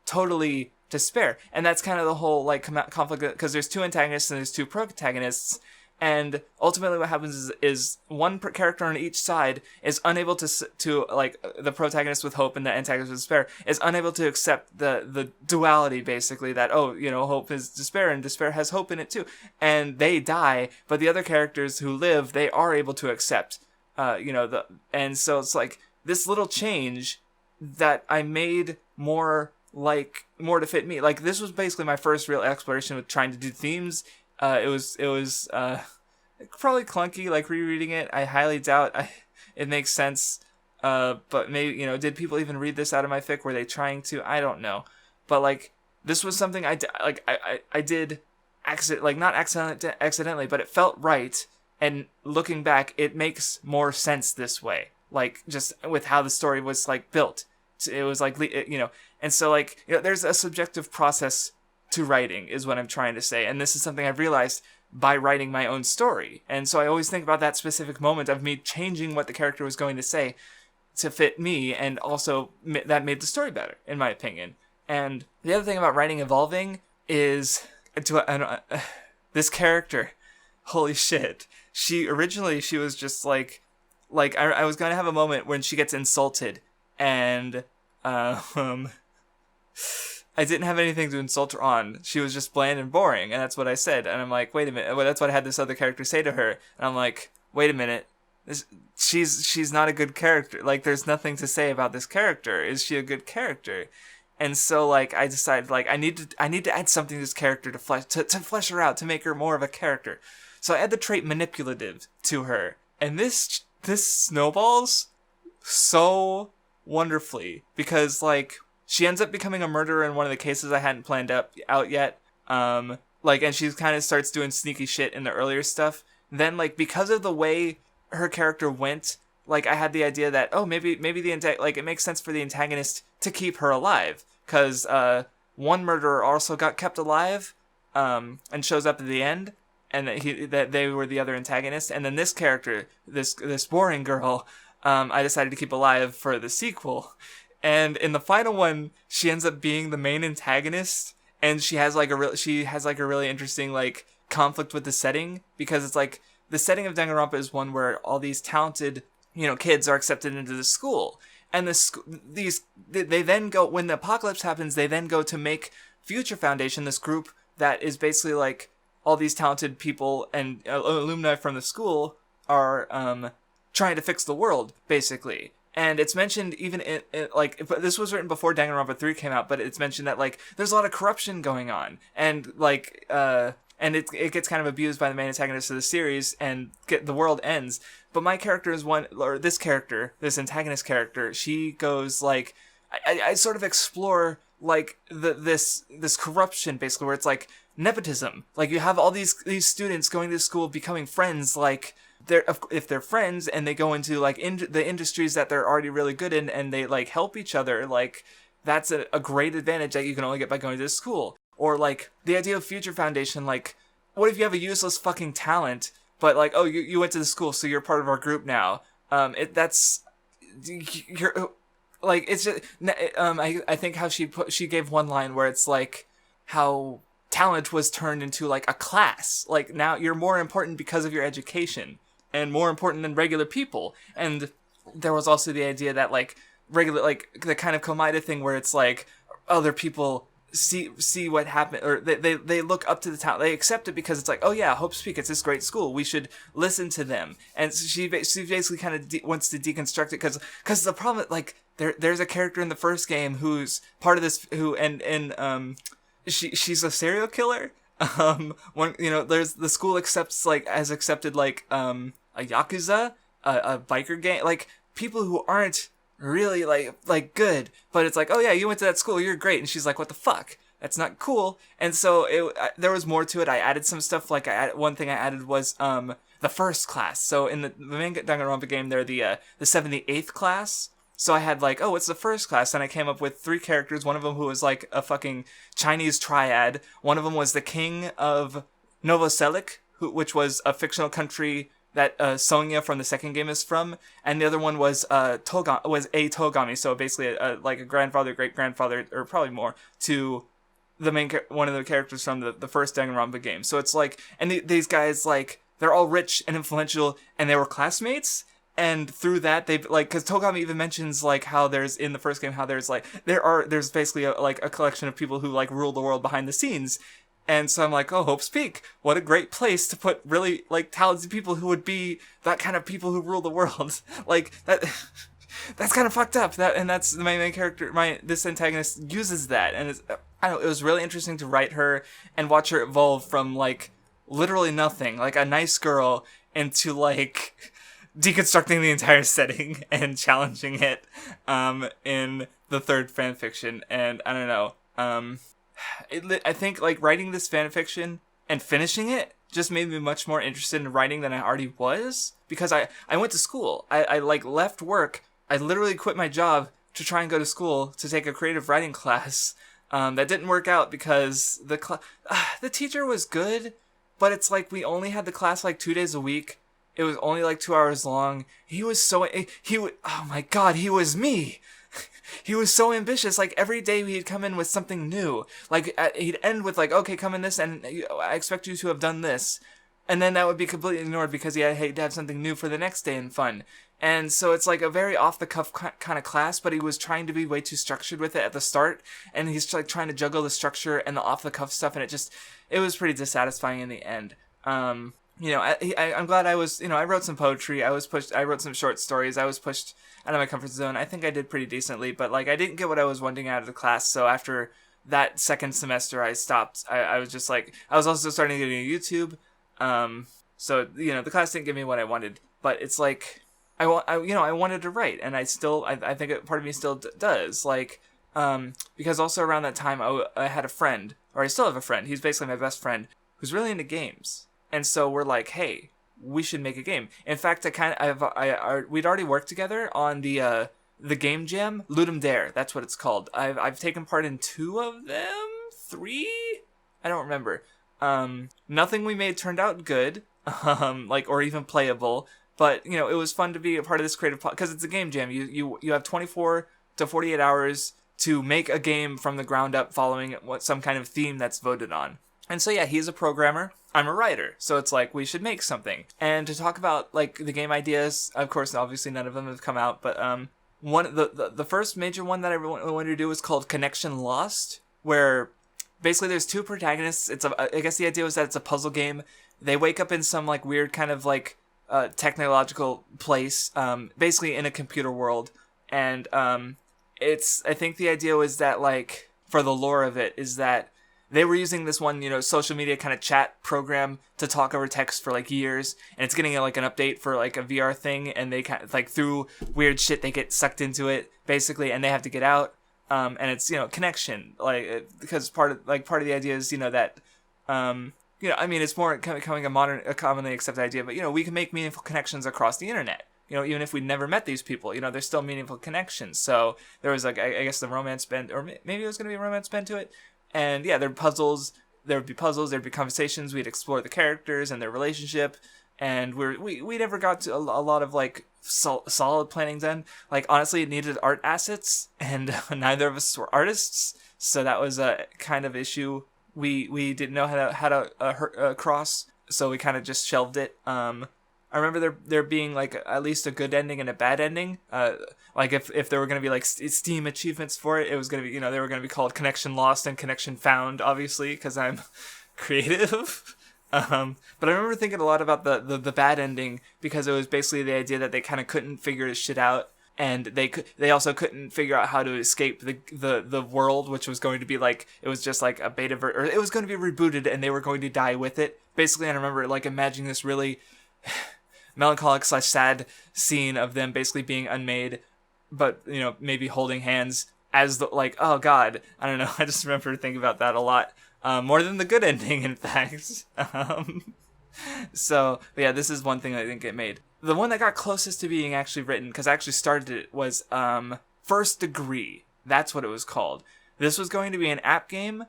totally despair. And that's kind of the whole, like, conflict, because there's two antagonists and there's two protagonists, and ultimately what happens is one character on each side is unable to like, the protagonist with hope and the antagonist with despair is unable to accept the duality, basically, that, oh, you know, hope is despair and despair has hope in it too, and they die, but the other characters who live, they are able to accept, and so it's like this little change that I made more to fit me. Like, this was basically my first real exploration with trying to do themes. It was probably clunky, like, rereading it. I highly doubt it makes sense. But maybe, did people even read this out of my fic? Were they trying to? I don't know. But, like, this was something I did not accidentally, but it felt right. And looking back, it makes more sense this way. Like, just with how the story was, like, built. It was like, and so, like, there's a subjective process to writing, is what I'm trying to say. And this is something I've realized by writing my own story. And so I always think about that specific moment of me changing what the character was going to say to fit me, and also that made the story better, in my opinion. And the other thing about writing evolving is, this character, holy shit, she was just like I was going to have a moment when she gets insulted, and I didn't have anything to insult her on. She was just bland and boring, and that's what I said. And I'm like, wait a minute. Well, that's what I had this other character say to her. And I'm like, wait a minute. She's not a good character. Like, there's nothing to say about this character. Is she a good character? And so, like, I decided, like, I need to add something to this character to flesh her out, to make her more of a character. So I add the trait manipulative to her, and this snowballs so wonderfully, because, like, she ends up becoming a murderer in one of the cases I hadn't planned out yet. And she kind of starts doing sneaky shit in the earlier stuff. Then, like, because of the way her character went, like, I had the idea that, oh, maybe it makes sense for the antagonist to keep her alive, because one murderer also got kept alive, and shows up at the end, and that they were the other antagonist. And then this character, this boring girl, I decided to keep alive for the sequel. And in the final one, she ends up being the main antagonist, and she has like a really interesting, like, conflict with the setting, because it's like the setting of Danganronpa is one where all these talented, kids are accepted into the school, and they then go, when the apocalypse happens, they then go to make Future Foundation, this group that is basically like all these talented people and alumni from the school are trying to fix the world, basically. And it's mentioned even in this was written before Danganronpa 3 came out, but it's mentioned that, like, there's a lot of corruption going on, and like and it gets kind of abused by the main antagonist of the series, and the world ends. But my character is this antagonist character, she goes, like, I sort of explore, like, this corruption, basically, where it's like nepotism. Like, you have all these students going to school, becoming friends, like, if they're friends, and they go into, like, the industries that they're already really good in, and they, like, help each other, like, that's a great advantage that you can only get by going to school. Or, like, the idea of Future Foundation, like, what if you have a useless fucking talent, but, like, oh, you went to the school, so you're part of our group now. You're, like, it's just, I think how she gave one line where it's, like, how talent was turned into, like, a class. Like, now you're more important because of your education, and more important than regular people. And there was also the idea that, like, the kind of Komaida thing where it's like other people see what happened, or they look up to the talent, they accept it because it's like, oh yeah, Hope's Peak, it's this great school, we should listen to them. And so she basically kind of wants to deconstruct it because the problem, like, there's a character in the first game who's part of this, who she's a serial killer. There's the school has accepted a yakuza, a biker gang, like people who aren't really like good, but it's like, oh yeah, you went to that school, you're great. And she's like, what the fuck, that's not cool. And so there was more to it. I added some stuff, like one thing I added was the first class. So in the main Danganronpa game, they're the 78th class. So I had like, oh, what's the first class? And I came up with 3 characters, one of them who was like a fucking Chinese triad, one of them was the king of Novoselik, which was a fictional country that Sonya from the second game is from, and the other one was a Togami, so basically like a grandfather, great grandfather, or probably more, to the one of the characters from the first Danganronpa game. So it's like, and these guys, like, they're all rich and influential, and they were classmates. And through that, they like, because Togami even mentions like how there's in the first game how there's like there's basically a collection of people who like rule the world behind the scenes. And so I'm like, oh, Hope's Peak, what a great place to put really, like, talented people who would be that kind of people who rule the world. Like, that's kind of fucked up. And that's my main character, this antagonist uses that. And it was really interesting to write her and watch her evolve from, like, literally nothing, like a nice girl, into, like, deconstructing the entire setting and challenging it, in the third fanfiction. And I don't know, I think, like, writing this fanfiction and finishing it just made me much more interested in writing than I already was, because I went to school. I like left work. I literally quit my job to try and go to school to take a creative writing class. That didn't work out because the teacher was good, but it's like we only had the class like 2 days a week. It was only like 2 hours long. Oh my god, he was me. He was so ambitious. Like, every day he'd come in with something new. Like, he'd end with, like, okay, come in this, and I expect you to have done this. And then that would be completely ignored because he had to have something new for the next day and fun. And so it's like a very off-the-cuff kind of class, but he was trying to be way too structured with it at the start. And he's like trying to juggle the structure and the off-the-cuff stuff, and it was pretty dissatisfying in the end. I'm glad I wrote some poetry, I wrote some short stories, I was pushed out of my comfort zone. I think I did pretty decently, but, like, I didn't get what I was wanting out of the class, so after that second semester, I stopped. I was just, like, I was also starting to get into YouTube, so, the class didn't give me what I wanted, but it's, like, I wanted to write, and I think part of me still does, like, because also around that time, I had a friend, or I still have a friend, he's basically my best friend, who's really into games. And so we're like, hey, we should make a game. In fact, we'd already worked together on the game jam, Ludum Dare. That's what it's called. I've taken part in 2 of them, 3. I don't remember. Nothing we made turned out good, or even playable. But it was fun to be a part of this creative because it's a game jam. You have 24 to 48 hours to make a game from the ground up, following some kind of theme that's voted on. And so yeah, he's a programmer. I'm a writer, so it's like, we should make something. And to talk about, like, the game ideas, of course, obviously none of them have come out, but the first major one that I wanted to do was called Connection Lost, where basically there's 2 protagonists. I guess the idea was that it's a puzzle game. They wake up in some, like, weird kind of, like, technological place, basically in a computer world, and I think the idea was that, like, for the lore of it, is that they were using this one, social media kind of chat program to talk over text for, like, years, and it's getting, like, an update for, like, a VR thing, and they kind of, like, through weird shit, they get sucked into it, basically, and they have to get out, and it's, connection, like, because part of the idea is, that, it's more becoming a commonly accepted idea, but, we can make meaningful connections across the internet, even if we never met these people, there's still meaningful connections. So there was like, I guess the romance bent, or maybe it was going to be a romance bent to it. And yeah, there would be puzzles, there'd be conversations, we'd explore the characters and their relationship. And we never got to a lot of like solid planning done. Like honestly, it needed art assets, and neither of us were artists, so that was a kind of issue we didn't know how to cross. So we kind of just shelved it. I remember there being like at least a good ending and a bad ending. Like if there were going to be like Steam achievements for it, it was going to be they were going to be called Connection Lost and Connection Found, obviously, because I'm creative. But I remember thinking a lot about the bad ending, because it was basically the idea that they kind of couldn't figure this shit out, and they also couldn't figure out how to escape the world, which was going to be like, it was just like a beta or it was going to be rebooted, and they were going to die with it. Basically, I remember like imagining this really melancholic / sad scene of them basically being unmade, but maybe holding hands as the like, oh god, I don't know. I just remember thinking about that a lot. More than the good ending, in fact. So, yeah, this is one thing I think it made. The one that got closest to being actually written, because I actually started it, was First Degree. That's what it was called. This was going to be an app game,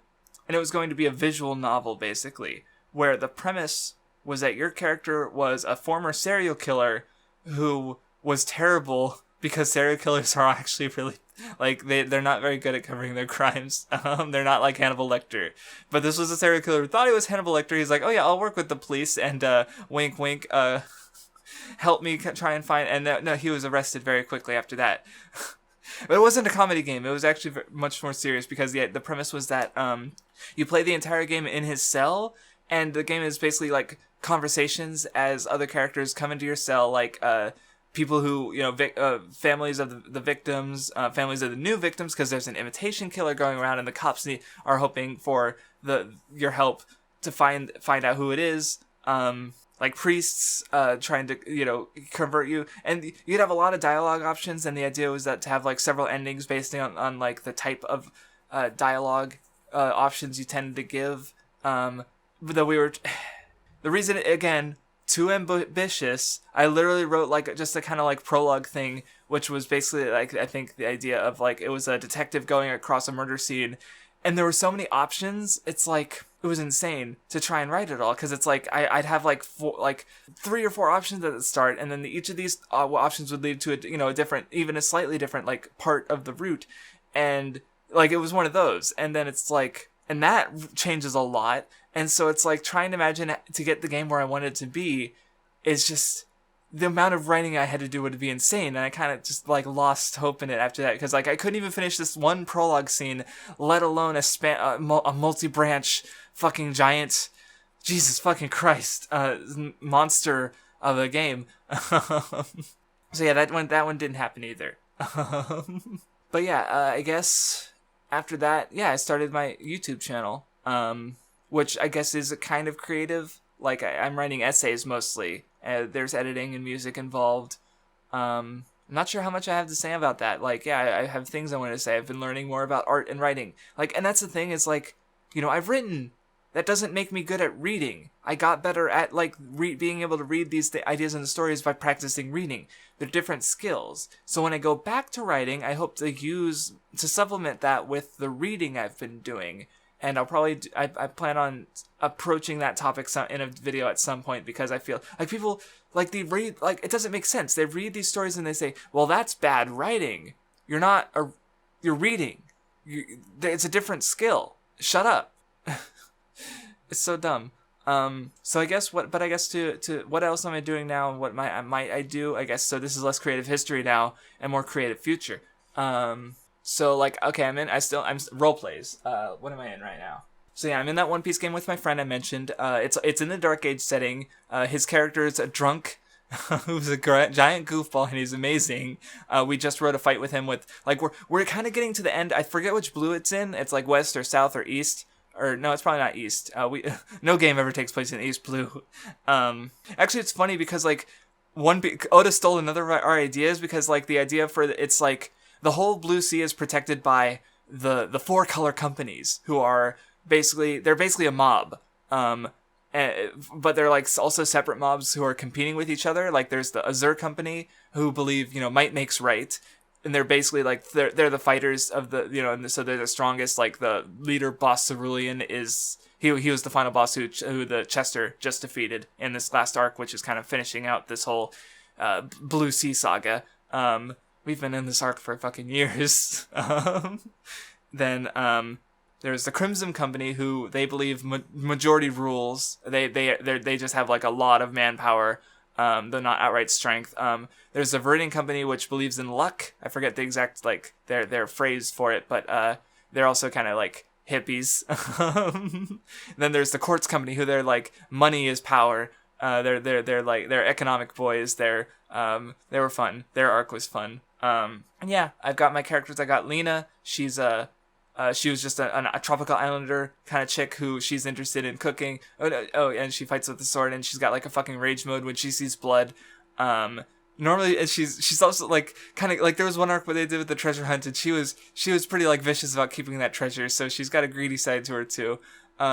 and it was going to be a visual novel, basically, where the premise was that your character was a former serial killer who was terrible, because serial killers are actually really, like, they're not very good at covering their crimes. They're not like Hannibal Lecter. But this was a serial killer who thought he was Hannibal Lecter. He's like, oh yeah, I'll work with the police, and wink wink, help me try and find, and no, he was arrested very quickly after that. But it wasn't a comedy game. It was actually much more serious, because the premise was that you play the entire game in his cell, and the game is basically like conversations as other characters come into your cell, like people who, families of the victims, families of the new victims, because there's an imitation killer going around, and the cops are hoping for your help to find out who it is. Like priests trying to, convert you. And you'd have a lot of dialogue options, and the idea was that to have like several endings based on like the type of dialogue options you tended to give. But the reason, again, too ambitious, I literally wrote like just a kind of like prologue thing, which was basically like, I think the idea of like, it was a detective going across a murder scene, and there were so many options. It's like, it was insane to try and write it all, because it's like I'd have like 3 or 4 options at the start, and then each of these options would lead to a different, even a slightly different like part of the route, and like it was one of those, and then it's like, and that changes a lot. And so it's like trying to imagine to get the game where I wanted it to be is just, the amount of writing I had to do would be insane. And I kind of just like lost hope in it after that, because like I couldn't even finish this one prologue scene, let alone a multi-branch fucking giant, Jesus fucking Christ, monster of a game. So yeah, that one didn't happen either. But yeah, I guess after that, yeah, I started my YouTube channel. Which I guess is a kind of creative. Like, I'm writing essays mostly. There's editing and music involved. I'm not sure how much I have to say about that. Like, yeah, I have things I want to say. I've been learning more about art and writing. Like, and that's the thing, is like, I've written. That doesn't make me good at reading. I got better at, like, being able to read these ideas and the stories by practicing reading. They're different skills. So when I go back to writing, I hope to supplement that with the reading I've been doing. And I'll probably, I plan on approaching that topic in a video at some point, because I feel like people, like, they read, like, it doesn't make sense. They read these stories and they say, well, that's bad writing. You're reading. It's a different skill. Shut up. It's so dumb. So I guess to what else am I doing now, and what might I do? I guess, so this is less creative history now and more creative future. So, like, okay, I'm roleplays. What am I in right now? So yeah, I'm in that One Piece game with my friend I mentioned. It's in the Dark Age setting. His character is a drunk who's a giant goofball, and he's amazing. We just wrote a fight with him with, like, we're kind of getting to the end. I forget which blue it's in. It's like west or south or east. Or no, it's probably not east. No game ever takes place in East Blue. Actually, it's funny because like Oda stole another of our ideas, because like the idea for it's like the whole Blue Sea is protected by the 4 color companies, who are basically a mob. But they're like also separate mobs who are competing with each other. Like there's the Azure company, who believe, might makes right. And they're basically like, they're the fighters of the, and so they're the strongest. Like the leader boss Cerulean is, he was the final boss who the Chester just defeated in this last arc, which is kind of finishing out this whole Blue Sea saga. We've been in this arc for fucking years. Then there's the Crimson Company, who they believe majority rules. They just have like a lot of manpower. Though not outright strength. There's the Viridian Company, which believes in luck. I forget the exact their phrase for it, but they're also kind of like hippies. Then there's the Quartz Company, who they're like money is power. They're economic boys. They were fun. Their arc was fun. And yeah, I've got my characters. I got Lena. She was just a tropical islander kind of chick who she's interested in cooking. And she fights with the sword, and she's got like a fucking rage mode when she sees blood. Normally, she's also like kind of like, there was one arc where they did with the treasure hunt, and she was pretty like vicious about keeping that treasure. So she's got a greedy side to her too.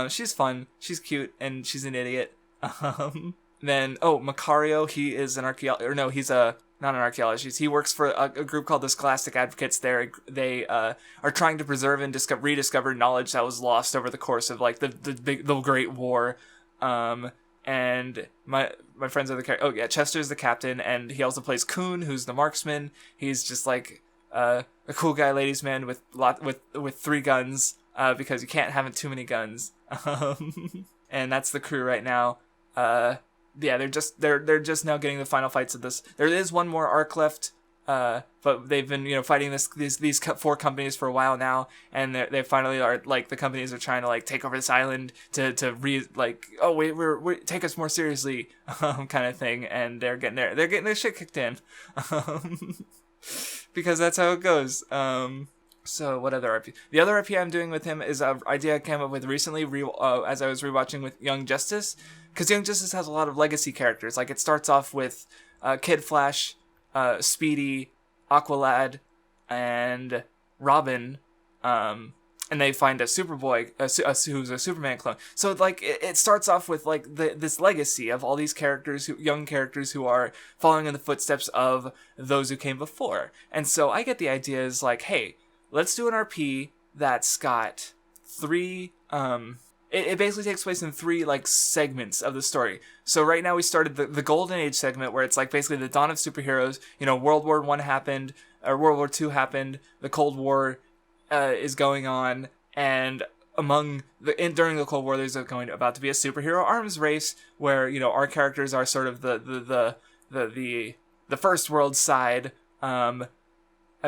She's fun, she's cute, and she's an idiot. Then Macario, he is an he's not an archaeologist. He works for a group called the Scholastic Advocates. They are trying to preserve and rediscover knowledge that was lost over the course of like the Great War. And my friends are the character. Oh yeah, Chester's the captain, and he also plays Kuhn, who's the marksman. He's just like a cool guy, ladies' man with 3 guns, because you can't have too many guns. And that's the crew right now. Yeah, they're just now getting the final fights of this. There is one more arc left, but they've been fighting these 4 companies for a while now, and they finally are like, the companies are trying to like take over this island to take us more seriously, kind of thing, and they're getting their shit kicked in, because that's how it goes. So what other RP? The other RP I'm doing with him is an idea I came up with recently, as I was rewatching with Young Justice. Because Young Justice has a lot of legacy characters. Like, it starts off with Kid Flash, Speedy, Aqualad, and Robin, and they find a Superboy, who's a Superman clone. So, like, it starts off with, like, this legacy of all these characters, young characters who are following in the footsteps of those who came before. And so I get the idea is, like, hey, let's do an RP that's got 3... It basically takes place in 3 like segments of the story. So right now we started the Golden Age segment, where it's like basically the dawn of superheroes. World War I happened, or World War II happened. The Cold War is going on, and during the Cold War, there's about to be a superhero arms race where our characters are sort of the first world side. I've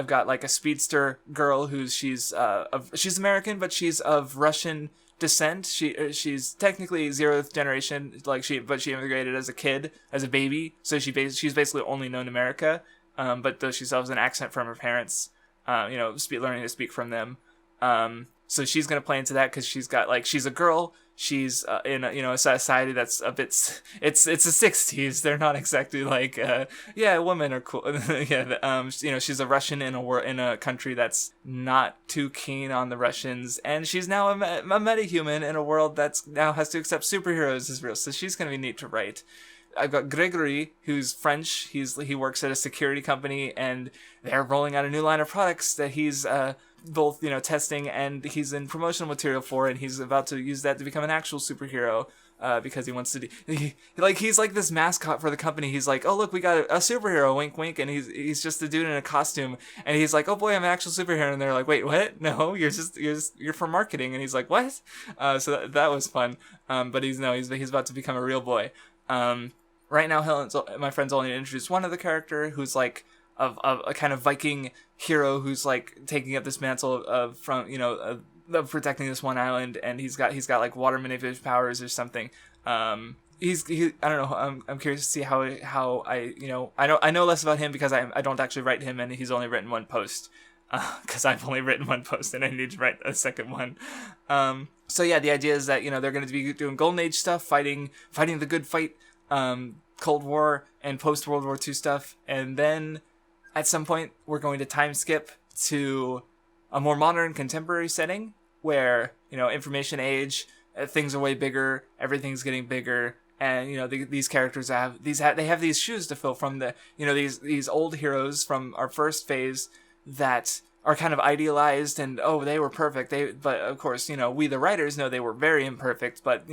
got like a speedster girl she's American, but she's of Russian descent. She's technically 0th generation, but she immigrated as a kid, as a baby, so she's basically only known America, but though she still has an accent from her parents, learning to speak from them. So she's gonna play into that because she's a girl. She's in a society that's a bit. It's the 60s. They're not exactly like women are cool. She's a Russian in a country that's not too keen on the Russians, and she's now a metahuman in a world that's now has to accept superheroes as real. So she's gonna be neat to write. I've got Gregory, who's French. He works at a security company, and they're rolling out a new line of products that he's both testing, and he's in promotional material for, and he's about to use that to become an actual superhero, because he wants to he's like this mascot for the company. He's like, oh look, we got a superhero, wink wink, and he's just a dude in a costume, and he's like, oh boy, I'm an actual superhero, and they're like, wait, what? No, you're for marketing, and he's like, what? So that was fun, but he's about to become a real boy. Right now, my friend's only introduced one other character who's like of a kind of Viking hero who's like taking up this mantle of protecting this one island, and he's got like water manipulative powers or something. I don't know. I'm curious to see how I know less about him because I don't actually write him, and he's only written one post. Because I've only written one post and I need to write a second one. So yeah, the idea is that they're going to be doing Golden Age stuff, fighting the good fight, Cold War and post World War II stuff, and then at some point we're going to time skip to a more modern contemporary setting where information age, things are way bigger, everything's getting bigger, and these characters they have these shoes to fill from the these old heroes from our first phase that are kind of idealized and they were perfect. But of course we the writers know they were very imperfect. But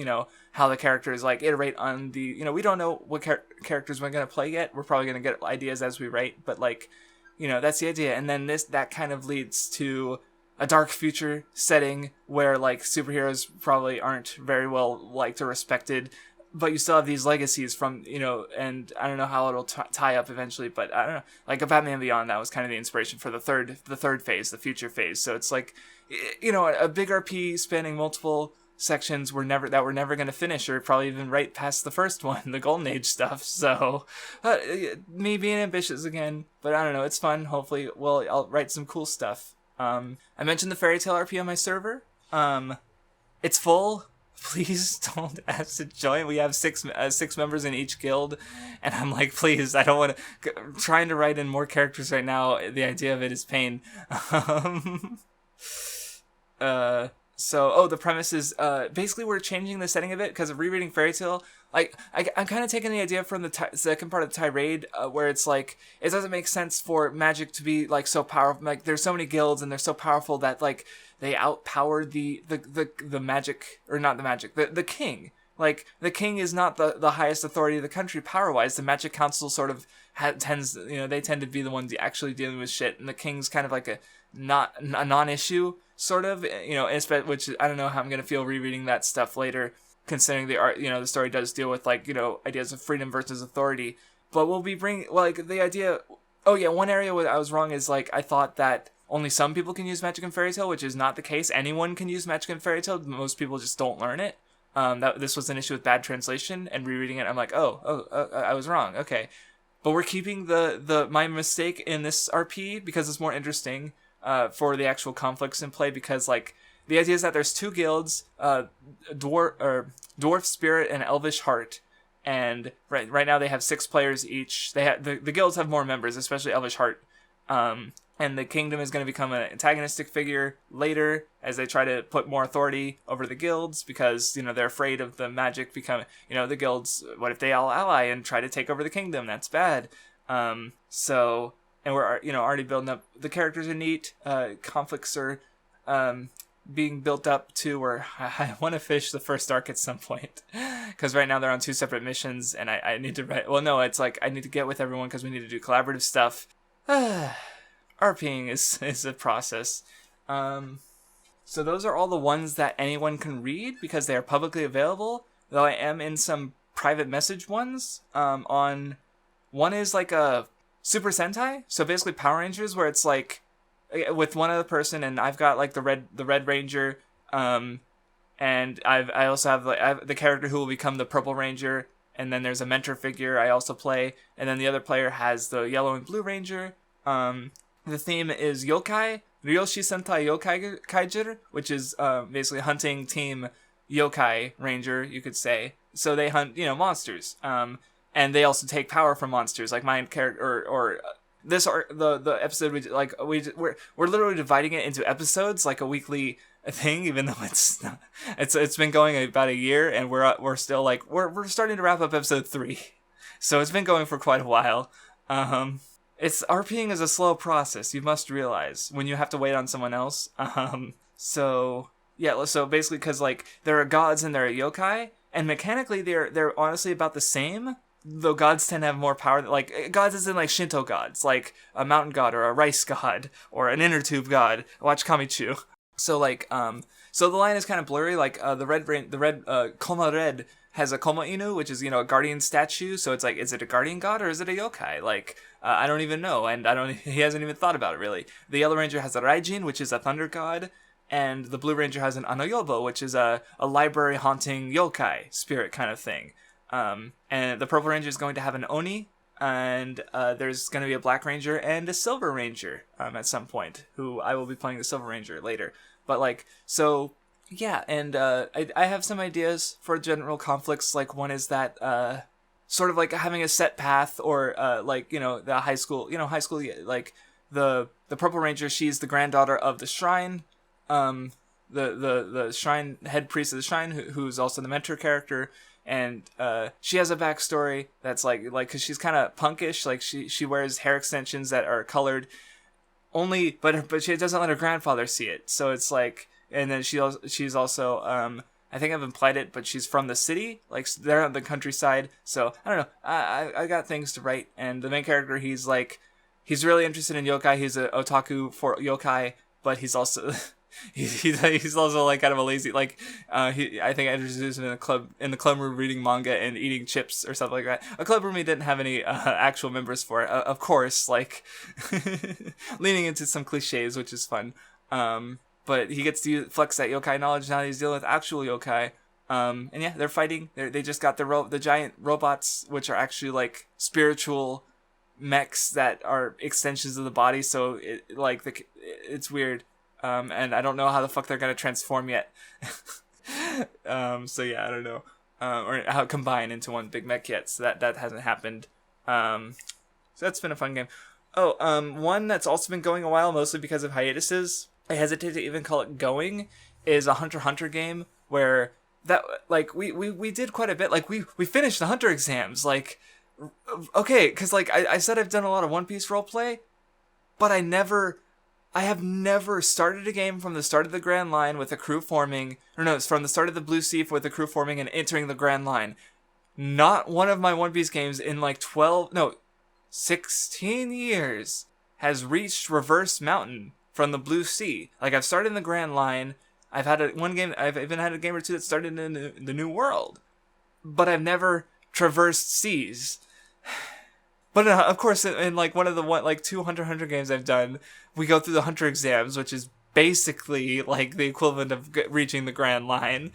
how the characters like iterate on the we don't know what characters we're gonna play yet. We're probably gonna get ideas as we write. But like that's the idea. And then that kind of leads to a dark future setting where like superheroes probably aren't very well liked or respected. But you still have these legacies from, and I don't know how it'll tie up eventually, but I don't know. Like a Batman Beyond, that was kind of the inspiration for the third phase, the future phase. So it's like, a big RP spanning multiple sections we're never going to finish, or probably even right past the first one, the Golden Age stuff. So me being ambitious again, but I don't know. It's fun. Hopefully, I'll write some cool stuff. I mentioned the Fairy Tail RP on my server. It's full. Please don't ask to join. We have six members in each guild, and I'm like, please, I don't want to. Trying to write in more characters right now. The idea of it is pain. So the premise is basically we're changing the setting of it because of rereading Fairy Tail. Like I'm kind of taking the idea from the second part of the tirade where it's like it doesn't make sense for magic to be like so powerful. Like there's so many guilds and they're so powerful that like they outpowered the magic, or not the magic, the king. Like the king is not the highest authority of the country power wise. The Magic Council sort of tends they tend to be the ones actually dealing with shit, and the king's kind of like a non-issue sort of which I don't know how I'm gonna feel rereading that stuff later, considering the art the story does deal with like ideas of freedom versus authority. But we'll be bringing like the idea. Oh yeah, one area where I was wrong is like I thought that only some people can use magic and fairy tale, which is not the case. Anyone can use magic and fairy tale. Most people just don't learn it. This was an issue with bad translation, and rereading it, I'm like, I was wrong. Okay, but we're keeping my mistake in this RP because it's more interesting for the actual conflicts in play. Because like the idea is that there's two guilds, Dwarf Spirit and Elvish Heart, and right now they have 6 players each. They have the guilds have more members, especially Elvish Heart. And the kingdom is going to become an antagonistic figure later as they try to put more authority over the guilds because, they're afraid of the magic becoming, the guilds, what if they all ally and try to take over the kingdom? That's bad. And we're, already building up. The characters are neat. Conflicts are being built up to where I want to finish the first arc at some point. Because right now they're on 2 separate missions and I need to write. Well, no, it's like I need to get with everyone because we need to do collaborative stuff. RPing is a process. So those are all the ones that anyone can read because they are publicly available, though I am in some private message ones. On one is like a Super Sentai, so basically Power Rangers, where it's like with one other person, and I've got like the Red Ranger, and I also have like I have the character who will become the Purple Ranger, and then there's a mentor figure I also play, and then the other player has the Yellow and Blue Ranger. The theme is yokai, Ryoshi Sentai Yokai Kaijir, which is basically hunting team yokai ranger, you could say. So they hunt, monsters. And they also take power from monsters, like my character or this the episode we're literally dividing it into episodes, like a weekly thing, even though it's been going about a year, and we're still like we're starting to wrap up episode 3, so it's been going for quite a while. It's RPing is a slow process, you must realize, when you have to wait on someone else. So basically, because like there are gods and there are yokai, and mechanically they're honestly about the same. Though gods tend to have more power, like gods is in like Shinto gods, like a mountain god or a rice god or an inner tube god. Watch Kamichu. So like so the line is kind of blurry. Like the Koma Red has a Koma Inu, which is a guardian statue. So it's like, is it a guardian god or is it a yokai? Like I don't even know, and he hasn't even thought about it really. The Yellow Ranger has a Raijin, which is a thunder god, and the Blue Ranger has an Anoyobo, which is a library haunting yokai spirit kind of thing. And the Purple Ranger is going to have an Oni, and there's going to be a Black Ranger and a Silver Ranger at some point, who I will be playing the Silver Ranger later. But like, so yeah, and I have some ideas for general conflicts. Like one is that sort of like having a set path, or the high school, like the Purple Ranger, she's the granddaughter of the shrine, the shrine head priest of the shrine, who's also the mentor character. and she has a backstory that's like because she's kind of punkish, like she wears hair extensions that are colored only, but she doesn't let her grandfather see it, so it's like, and then she's also I think I've implied it, but she's from the city, like they're on the countryside, so I don't know, I got things to write. And the main character, he's really interested in yokai, he's a otaku for yokai, but he's also he's also like kind of a lazy, like I think I introduced him in the club room reading manga and eating chips or something like that. A club room he didn't have any actual members for, of course, like leaning into some cliches, which is fun. But he gets to flex that yokai knowledge now that he's dealing with actual yokai. And yeah, they're fighting. They just got the giant robots, which are actually like spiritual mechs that are extensions of the body. So it's weird. And I don't know how the fuck they're gonna transform yet. So yeah, I don't know. Or how combine into one big mech yet. So that hasn't happened. So that's been a fun game. One that's also been going a while, mostly because of hiatuses. I hesitate to even call it going, is a Hunter x Hunter game where that, like, we did quite a bit. Like, we finished the Hunter exams. Like, okay, because, like, I said I've done a lot of One Piece roleplay, but I have never started a game from the start of the Grand Line with a crew forming, or no, it's from the start of the Blue Sea with a crew forming and entering the Grand Line. Not one of my One Piece games in, like, 16 years has reached Reverse Mountain from the Blue Sea. Like, I've started in the Grand Line. I've had I've even had a game or two that started in the New World, but I've never traversed seas. But of course, in like one of the two Hunter x Hunter games I've done, we go through the Hunter exams, which is basically like the equivalent of reaching the Grand Line,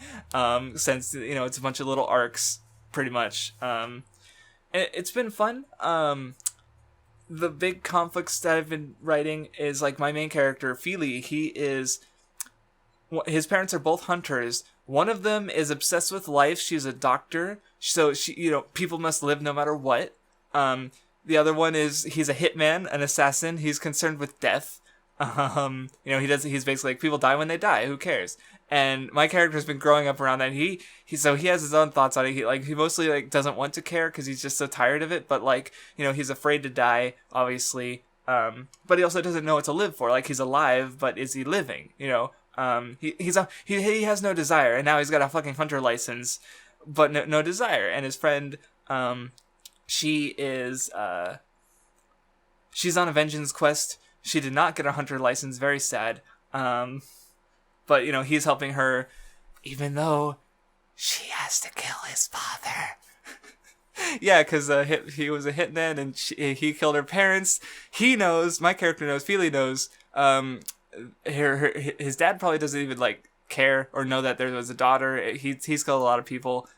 since it's a bunch of little arcs, pretty much. It's been fun. The big conflicts that I've been writing is, like, my main character, Feely, his parents are both hunters. One of them is obsessed with life. She's a doctor, so people must live no matter what. The other one he's a hitman, an assassin. He's concerned with death. He's basically like, people die when they die. Who cares? And my character's been growing up around that. He has his own thoughts on it. He mostly like doesn't want to care because he's just so tired of it. But like, he's afraid to die, obviously. But he also doesn't know what to live for. Like, he's alive, but is he living? He has no desire, and now he's got a fucking hunter license, but no desire. And his friend, she's on a vengeance quest. She did not get a hunter license. Very sad. But, he's helping her, even though she has to kill his father. Yeah, because he was a hitman, and he killed her parents. He knows, my character knows, Feely knows, his dad probably doesn't even, like, care or know that there was a daughter. He's killed a lot of people.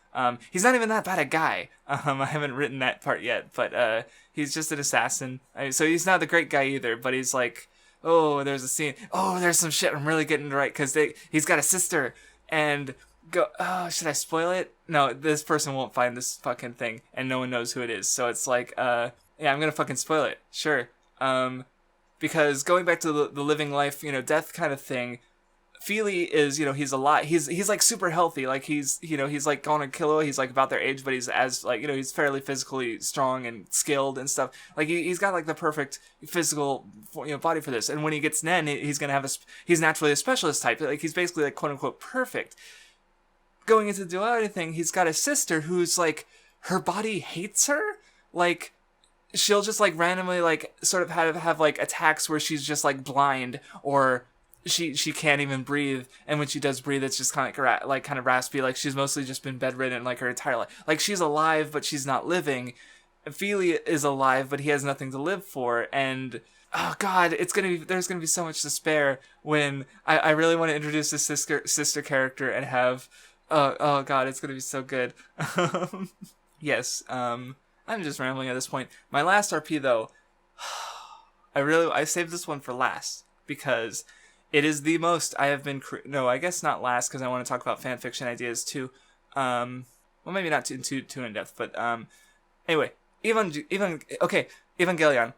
He's not even that bad a guy. I haven't written that part yet, but he's just an assassin. So he's not the great guy either, but he's like, oh, there's a scene. Oh, there's some shit I'm really getting right, because he's got a sister, and should I spoil it? No, this person won't find this fucking thing, and no one knows who it is. So it's like, yeah, I'm gonna fucking spoil it. Sure. Because going back to the living life, death kind of thing, Feely is, he's alive. He's like super healthy. Like he's like gone a kilo. He's like about their age, but he's as like, he's fairly physically strong and skilled and stuff. Like he's got like the perfect physical, body for this. And when he gets Nen, he's going to have he's naturally a specialist type. Like he's basically like quote unquote perfect. Going into the duality thing, he's got a sister who's like, her body hates her. Like, she'll just like randomly like sort of have like attacks where she's just like blind, or she can't even breathe, and when she does breathe, it's just kind of raspy. Like she's mostly just been bedridden like her entire life. Like she's alive, but she's not living. Feely is alive, but he has nothing to live for. And oh god, there's gonna be so much despair when I really want to introduce this sister character and have oh god, it's gonna be so good. Yes. I'm just rambling at this point. My last RP though, I saved this one for last because it is the most I have been... No, I guess not last, because I want to talk about fanfiction ideas, too. Well, maybe not too in-depth, but... Anyway, Evangelion.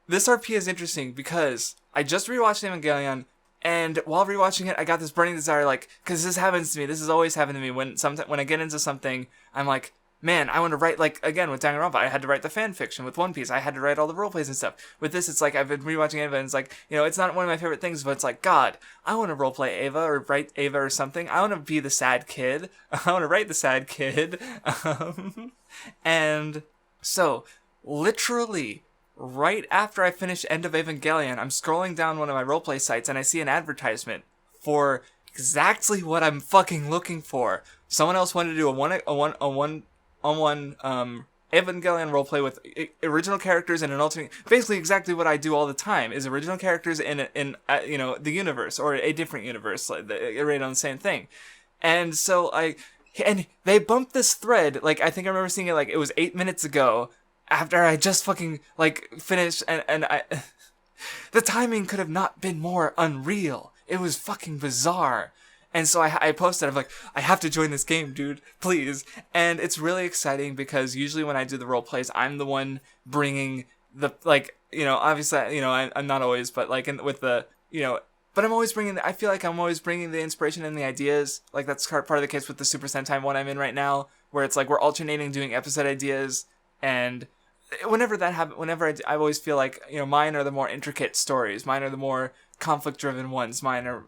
This RP is interesting because I just rewatched Evangelion, And while rewatching it, I got this burning desire, like, because this happens to me. This has always happened to me when I get into something, I'm like, man, I want to write, like, again, with Danganronpa, I had to write the fan fiction. With One Piece, I had to write all the roleplays and stuff. With this, it's like, I've been rewatching Ava, and it's like, it's not one of my favorite things, but it's like, God, I want to roleplay Ava, or write Ava or something. I want to be the sad kid. I want to write the sad kid. And so, literally, right after I finish End of Evangelion, I'm scrolling down one of my roleplay sites, and I see an advertisement for exactly what I'm fucking looking for. Someone else wanted to do a one-on-one Evangelion roleplay with original characters and an alternate, basically exactly what I do all the time, is original characters in the universe, or a different universe, like right on the same thing. And so and they bumped this thread, like, I think I remember seeing it, like, it was 8 minutes ago, after I just fucking, like, finished, and the timing could have not been more unreal. It was fucking bizarre. And so I posted, I'm like, I have to join this game, dude, please. And it's really exciting because usually when I do the role plays, I'm the one bringing the, like, obviously, I'm not always, but like but I'm always I feel like I'm always bringing the inspiration and the ideas. Like, that's part of the case with the Super Sentai one I'm in right now, where it's like we're alternating doing episode ideas. And whenever that happens, I always feel like, mine are the more intricate stories. Mine are the more conflict-driven ones. Mine are,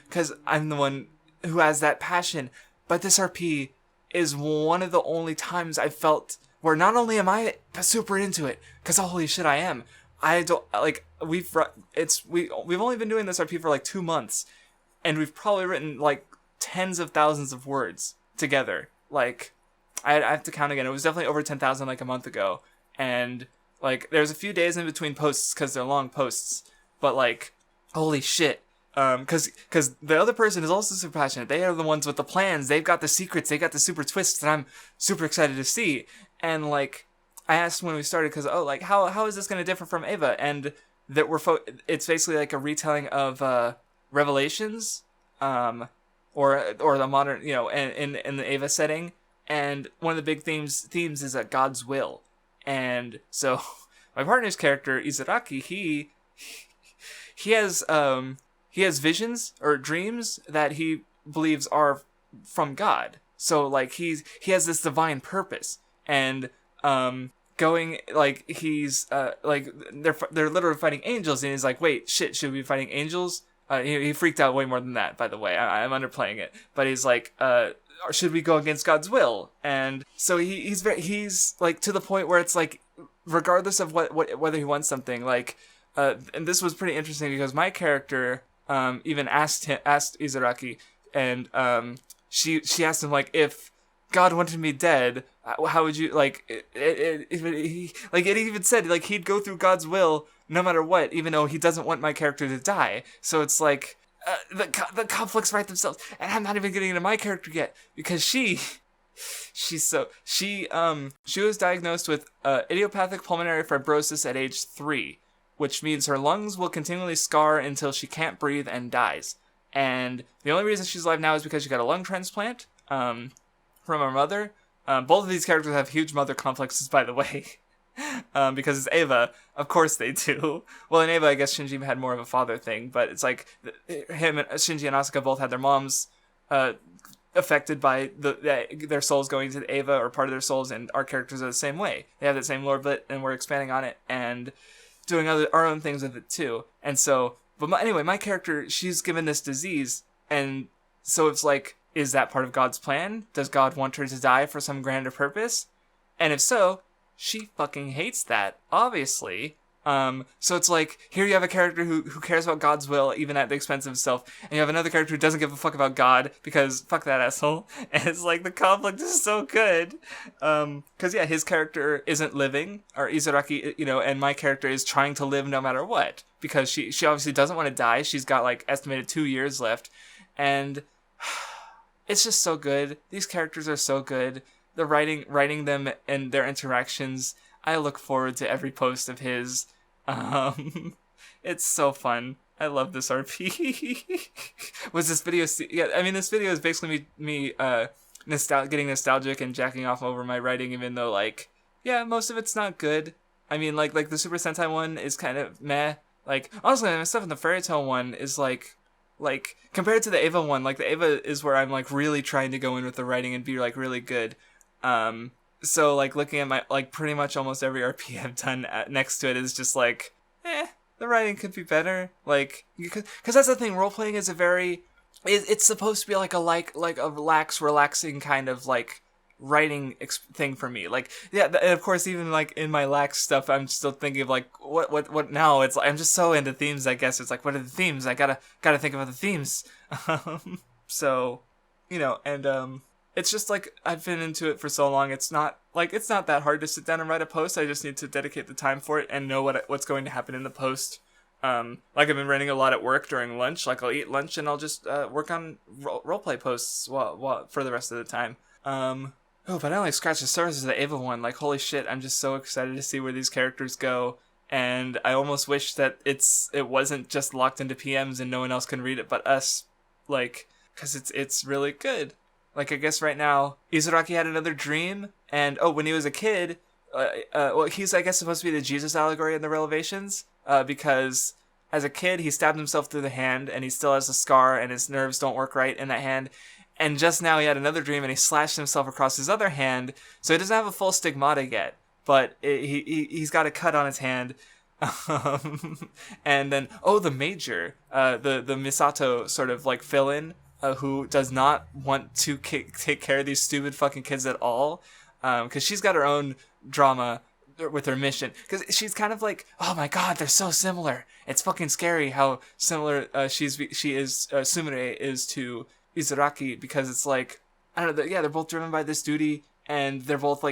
because I'm the one who has that passion. But this RP is one of the only times I've felt where not only am I super into it, because holy shit, I am. I don't, like, we've only been doing this RP for like 2 months, and we've probably written like tens of thousands of words together. Like, I have to count again. It was definitely over 10,000 like a month ago. And, like, there's a few days in between posts because they're long posts. But, like, holy shit. Because the other person is also super passionate. They are the ones with the plans. They've got the secrets. They got the super twists that I'm super excited to see. And, like, I asked when we started, because, how is this going to differ from Ava? And that it's basically like a retelling of Revelations, or the modern, in the Ava setting. And one of the big themes is God's will. And so my partner's character, Izaraki, he has visions or dreams that he believes are from God. So, like, he has this divine purpose. And going, like, he's like, they're literally fighting angels, and he's like, wait, shit, should we be fighting angels? He freaked out way more than that, by the way. I'm underplaying it. But he's like, should we go against God's will? And so he's like, to the point where it's like, regardless of whether he wants something, like, and this was pretty interesting because my character even asked Izaraki, and she asked him, like, if God wanted me dead, how would you, like, it even said, like, he'd go through God's will no matter what, even though he doesn't want my character to die. So it's like, the conflicts write themselves, and I'm not even getting into my character yet, because she was diagnosed with idiopathic pulmonary fibrosis at age 3, which means her lungs will continually scar until she can't breathe and dies. And the only reason she's alive now is because she got a lung transplant from her mother. Both of these characters have huge mother complexes, by the way. Because it's Ava, of course they do. Well, in Ava, I guess Shinji had more of a father thing, but it's like Shinji and Asuka both had their moms affected by their souls going to Ava, or part of their souls, and our characters are the same way. They have that same lore bit, and we're expanding on it and doing our own things with it too. And so, anyway, my character, she's given this disease, and so it's like, is that part of God's plan? Does God want her to die for some grander purpose? And if so, she fucking hates that, obviously. So it's like, here you have a character who cares about God's will, even at the expense of himself, and you have another character who doesn't give a fuck about God, because fuck that asshole. And it's like, the conflict is so good. Because, yeah, his character isn't living, or Izaraki, and my character is trying to live no matter what, because she obviously doesn't want to die. She's got, like, estimated 2 years left, and it's just so good. These characters are so good. The writing them and their interactions, I look forward to every post of his. It's so fun. I love this RP. Was this video? Yeah, I mean, this video is basically me getting nostalgic and jacking off over my writing, even though, like, yeah, most of it's not good. I mean, like the Super Sentai one is kind of meh. Like, honestly, my stuff in the Fairy Tail one is like, like, compared to the Eva one, like, the Eva is where I'm, like, really trying to go in with the writing and be, like, really good. So, like, looking at my, like, pretty much almost every RP I've done next to it is just, like, the writing could be better. Like, because that's the thing, role-playing is a very, it's supposed to be, like a relaxing kind of, like, writing thing for me. Like, yeah, and of course, even, like, in my lax stuff, I'm still thinking of, like, what now? It's like, I'm just so into themes, I guess. It's like, what are the themes? I gotta think about the themes. So, you know, and, it's just, like, I've been into it for so long, it's not that hard to sit down and write a post. I just need to dedicate the time for it and know what's going to happen in the post. Like, I've been writing a lot at work during lunch. Like, I'll eat lunch and I'll just work on roleplay posts for the rest of the time. Oh, but I only scratched the surface of the Ava one. Like, holy shit, I'm just so excited to see where these characters go. And I almost wish that it wasn't just locked into PMs and no one else can read it but us. Like, because it's really good. Like, I guess right now, Izuraki had another dream, and, when he was a kid, he's, I guess, supposed to be the Jesus allegory in the Revelations, because as a kid, he stabbed himself through the hand, and he still has a scar, and his nerves don't work right in that hand, and just now he had another dream, and he slashed himself across his other hand, so he doesn't have a full stigmata yet, but he's got a cut on his hand. And then, the Major, the Misato sort of, like, fill-in, who does not want to take care of these stupid fucking kids at all, because she's got her own drama with her mission, because she's kind of like, oh my god, they're so similar. It's fucking scary how similar Sumire is to Izuraki, because it's like, I don't know, they're both driven by this duty, and they're both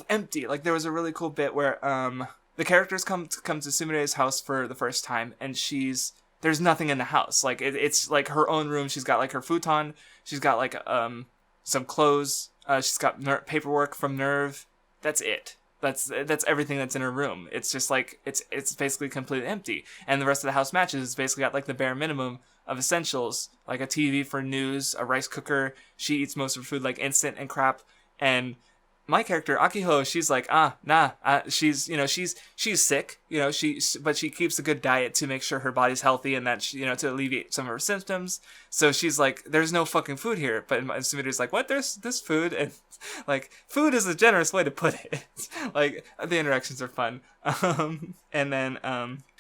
empty. Like, there was a really cool bit where the characters come to Sumire's house for the first time, and there's nothing in the house. Like, it's like her own room. She's got, like, her futon. She's got, like, some clothes. She's got paperwork from Nerve. That's it. That's everything that's in her room. It's just, like, it's basically completely empty. And the rest of the house matches. It's basically got, like, the bare minimum of essentials. Like a TV for news, a rice cooker. She eats most of her food, like, instant and crap. And my character, Akiho, she's like, she's sick, but she keeps a good diet to make sure her body's healthy and that, to alleviate some of her symptoms. So she's like, there's no fucking food here. But Sumiru's like, what? There's this food? And, like, food is a generous way to put it. Like, the interactions are fun. And then,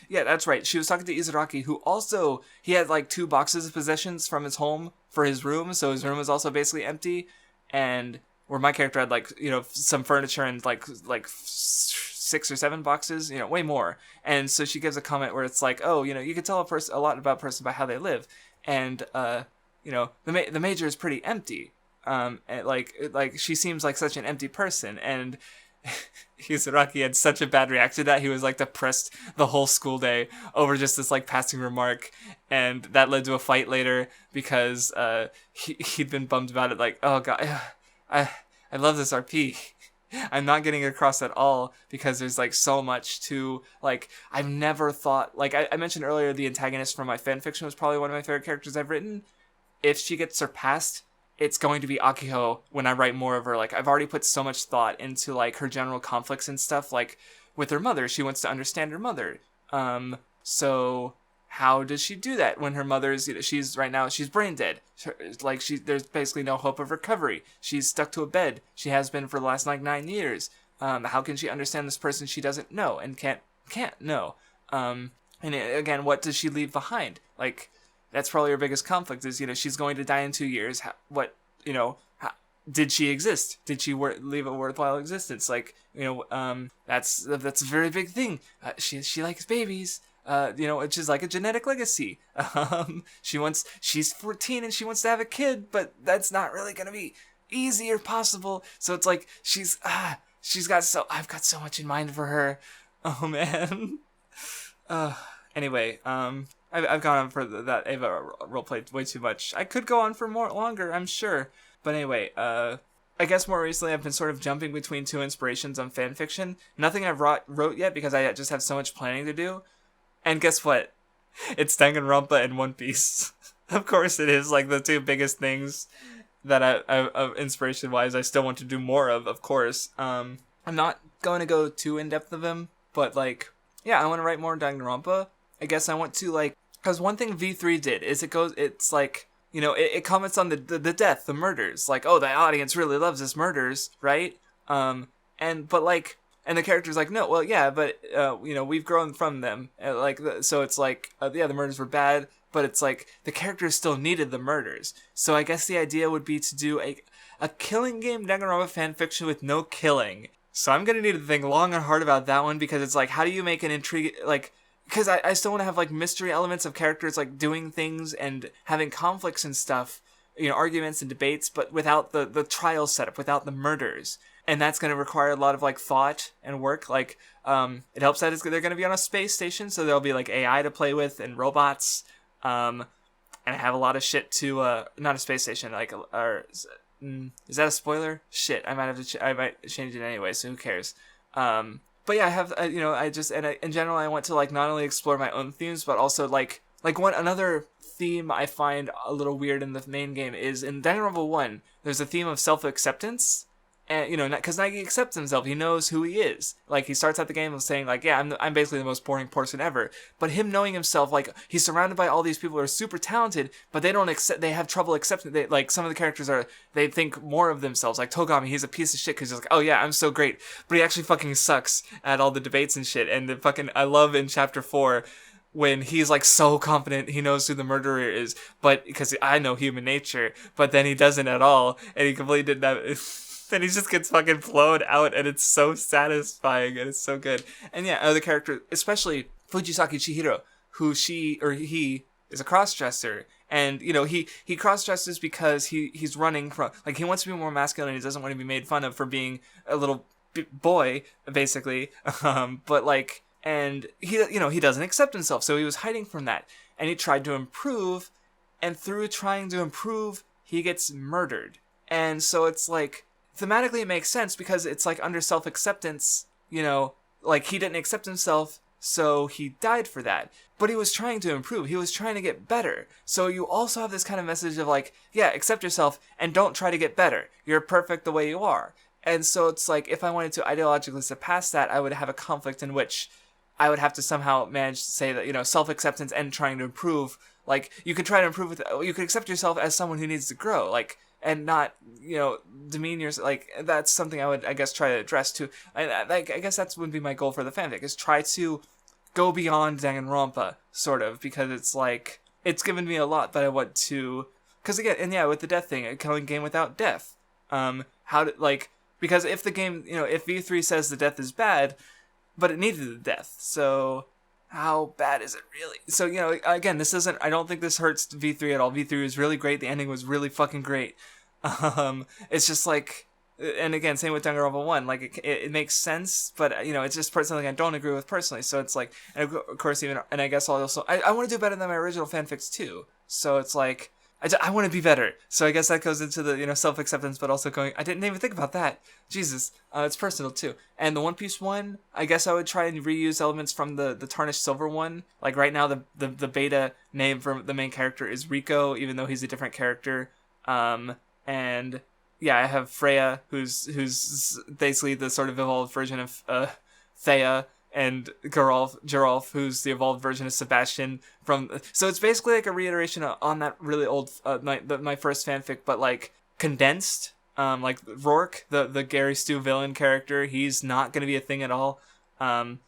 yeah, that's right. She was talking to Izuraki, who also, he had, like, 2 boxes of possessions from his home for his room. So his room was also basically empty. And where my character had, like, some furniture and, like 6 or 7 boxes, way more. And so she gives a comment where it's like, you can tell a lot about a person by how they live. And, the Major is pretty empty. And like she seems like such an empty person. And Izuraki had such a bad reaction to that. He was, like, depressed the whole school day over just this, like, passing remark. And that led to a fight later because he'd been bummed about it. Like, oh, God, I love this RP. I'm not getting it across at all because there's, like, so much to, like, I've never thought, like, I mentioned earlier the antagonist from my fanfiction was probably one of my favorite characters I've written. If she gets surpassed, it's going to be Akiho when I write more of her. Like, I've already put so much thought into, like, her general conflicts and stuff, like, with her mother. She wants to understand her mother. So how does she do that when her mother's, she's brain dead. There's basically no hope of recovery. She's stuck to a bed. She has been for the last, like, 9 years. How can she understand this person she doesn't know and can't know? And again, what does she leave behind? Like, that's probably her biggest conflict is, she's going to die in 2 years. Did she exist? Did she leave a worthwhile existence? Like, that's a very big thing. She likes babies. Which is like a genetic legacy. She's 14 and she wants to have a kid, but that's not really going to be easy or possible. So it's like, I've got so much in mind for her. Oh, man. Anyway, I've gone on for that Ava roleplay way too much. I could go on for longer, I'm sure. But anyway, I guess more recently I've been sort of jumping between 2 inspirations on fanfiction. Nothing I've wrote yet because I just have so much planning to do. And guess what? It's Danganronpa and One Piece. Of course it is, like, the 2 biggest things that I inspiration-wise I still want to do more of course. I'm not going to go too in-depth of them, but, like, yeah, I want to write more Danganronpa. I guess I want to, like, because one thing V3 did is it's like, it comments on the death, the murders, like, oh, the audience really loves this murders, right? But like, and the character's like, no, well, yeah, but we've grown from them, so it's like, yeah, the murders were bad, but it's like the characters still needed the murders. So I guess the idea would be to do a killing game Danganronpa fanfiction with no killing. So I'm gonna need to think long and hard about that one, because it's like, how do you make an intrigue, like, because I still want to have like mystery elements of characters like doing things and having conflicts and stuff, arguments and debates, but without the trial setup, without the murders. And that's going to require a lot of like thought and work. Like, it helps that they're going to be on a space station, so there'll be like AI to play with and robots. And I have a lot of shit to not a space station, like, or is that a spoiler? Shit, I might have to I might change it anyway, so who cares? But yeah, I have in general I want to like not only explore my own themes, but also like another theme I find a little weird in the main game is in Danganronpa 1. There's a theme of self-acceptance. And, because Nagi accepts himself, he knows who he is. Like, he starts out the game of saying, like, yeah, I'm basically the most boring person ever. But him knowing himself, like, he's surrounded by all these people who are super talented, but they have trouble accepting, like, some of the characters they think more of themselves. Like, Togami, he's a piece of shit, because he's like, oh yeah, I'm so great. But he actually fucking sucks at all the debates and shit. And I love in chapter 4, when he's like so confident he knows who the murderer is, but because I know human nature, but then he doesn't at all, and he completely didn't have... Then he just gets fucking blown out, and it's so satisfying, and it's so good. And yeah, other characters, especially Fujisaki Chihiro, he is a cross-dresser, and he cross-dresses because he's running from, like, he wants to be more masculine, he doesn't want to be made fun of for being a little boy, basically, but like, and he doesn't accept himself, so he was hiding from that, and he tried to improve, and through trying to improve, he gets murdered. And so it's like, thematically it makes sense, because it's like under self-acceptance, like he didn't accept himself, so he died for that. But he was trying to improve, he was trying to get better. So you also have this kind of message of like, yeah, accept yourself and don't try to get better. You're perfect the way you are. And so it's like, if I wanted to ideologically surpass that, I would have a conflict in which I would have to somehow manage to say that, self-acceptance and trying to improve, like, you could try to improve you could accept yourself as someone who needs to grow, like, and not, demean yourself. Like, that's something I would, I guess, try to address too. I guess that would be my goal for the fanfic, is try to go beyond Danganronpa, sort of, because it's like, it's given me a lot, but I want to, because again, and yeah, with the death thing, a killing game without death, because if the game, if V3 says the death is bad, but it needed the death, so how bad is it really? So, again, I don't think this hurts V3 at all. V3 was really great. The ending was really fucking great. It's just like, and again, same with Danganronpa 1, like, it makes sense, but, it's just something I don't agree with personally. So it's like, and of course, and I guess I want to do better than my original fanfics too. So it's like, I want to be better. So I guess that goes into the, self-acceptance, but also going, I didn't even think about that. Jesus. It's personal too. And the One Piece one, I guess I would try and reuse elements from the Tarnished Silver one. Like right now, the beta name for the main character is Rico, even though he's a different character. And yeah, I have Freya, who's basically the sort of evolved version of Thea, and Geralf, who's the evolved version of Sebastian so it's basically like a reiteration on that really old, my first fanfic, but like condensed, like Rourke, the Gary Stu villain character, he's not going to be a thing at all. I'm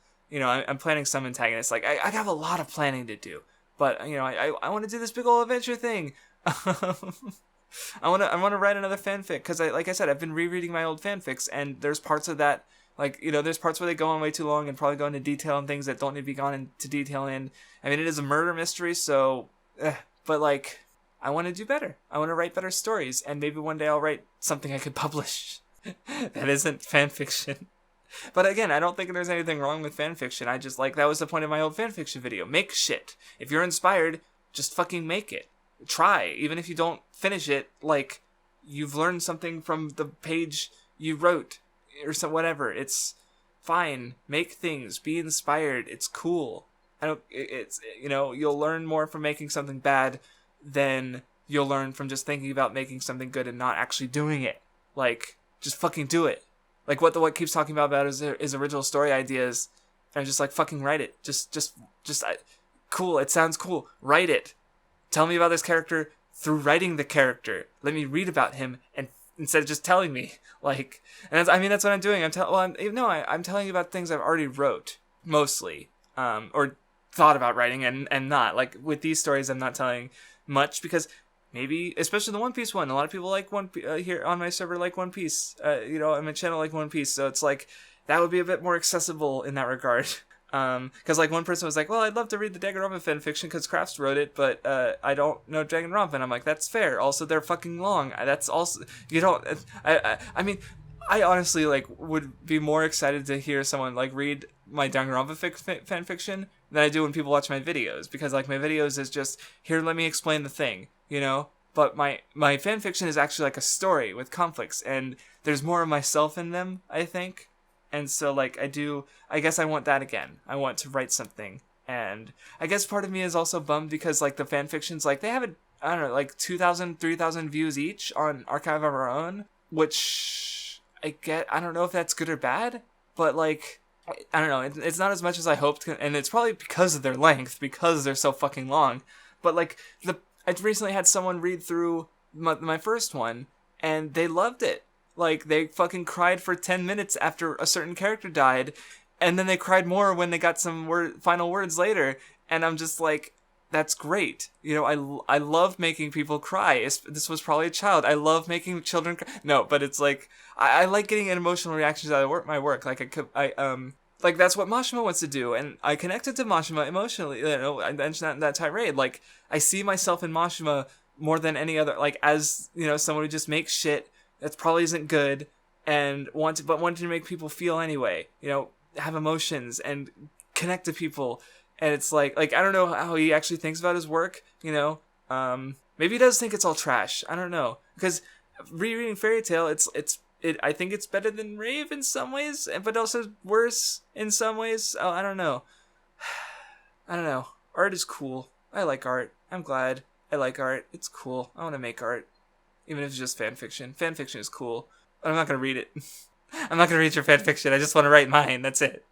planning some antagonists, like I have a lot of planning to do, but I want to do this big old adventure thing. I want to write another fanfic, because like I said, I've been rereading my old fanfics, and there's parts of that, like, there's parts where they go on way too long and probably go into detail and things that don't need to be gone into detail in. I mean, it is a murder mystery, so, but like, I want to do better. I want to write better stories, and maybe one day I'll write something I could publish that isn't fanfiction. But again, I don't think there's anything wrong with fanfiction. I just, like, that was the point of my old fanfiction video. Make shit. If you're inspired, just fucking make it. Try. Even if you don't finish it, like, you've learned something from the page you wrote, or so, whatever. It's fine. Make things. Be inspired. It's cool. You'll learn more from making something bad than you'll learn from just thinking about making something good and not actually doing it. Like, just fucking do it. Like, what keeps talking about is original story ideas, and just, like, fucking write it. Just Cool. It sounds cool. Write it. Tell me about this character through writing the character. Let me read about him, and instead of just telling me, like, and that's what I'm doing. I'm telling you about things I've already wrote mostly, or thought about writing, and not like with these stories. I'm not telling much because maybe, especially the One Piece one, a lot of people like here on my server like One Piece. On my channel like One Piece, so it's like that would be a bit more accessible in that regard. Because like one person was like, well, I'd love to read the Danganronpa fanfiction because Crafts wrote it, but I don't know Danganronpa, and I'm like, that's fair. Also, they're fucking long. That's also, you don't. I mean, I honestly like would be more excited to hear someone like read my Danganronpa fanfiction than I do when people watch my videos, because like my videos is just here, let me explain the thing, But my fanfiction is actually like a story with conflicts, and there's more of myself in them, I think. And so, like, I guess I want that again. I want to write something. And I guess part of me is also bummed because, like, the fanfictions, like, they have, I don't know, like, 2,000, 3,000 views each on Archive of Our Own, which I don't know if that's good or bad, but, like, I don't know. It's not as much as I hoped, and it's probably because of their length, because they're so fucking long. But, like, I recently had someone read through my first one, and they loved it. Like, they fucking cried for 10 minutes after a certain character died, and then they cried more when they got some final words later, and I'm just like, that's great. I love making people cry. This was probably a child. I love making children cry. No, but it's like, I like getting emotional reactions out of my work. Like, like, that's what Mashima wants to do, and I connected to Mashima emotionally. I mentioned that in that tirade. Like, I see myself in Mashima more than any other, like, as, someone who just makes shit that probably isn't good, and wanted to make people feel anyway, have emotions and connect to people. And it's like I don't know how he actually thinks about his work, maybe he does think it's all trash. I don't know, because rereading Fairy Tail, I think it's better than Rave in some ways, but also worse in some ways. I don't know. Art is cool. I like art. I'm glad I like art. It's cool. I want to make art. Even if it's just fanfiction. Fanfiction is cool. But I'm not going to read it. I'm not going to read your fanfiction. I just want to write mine. That's it.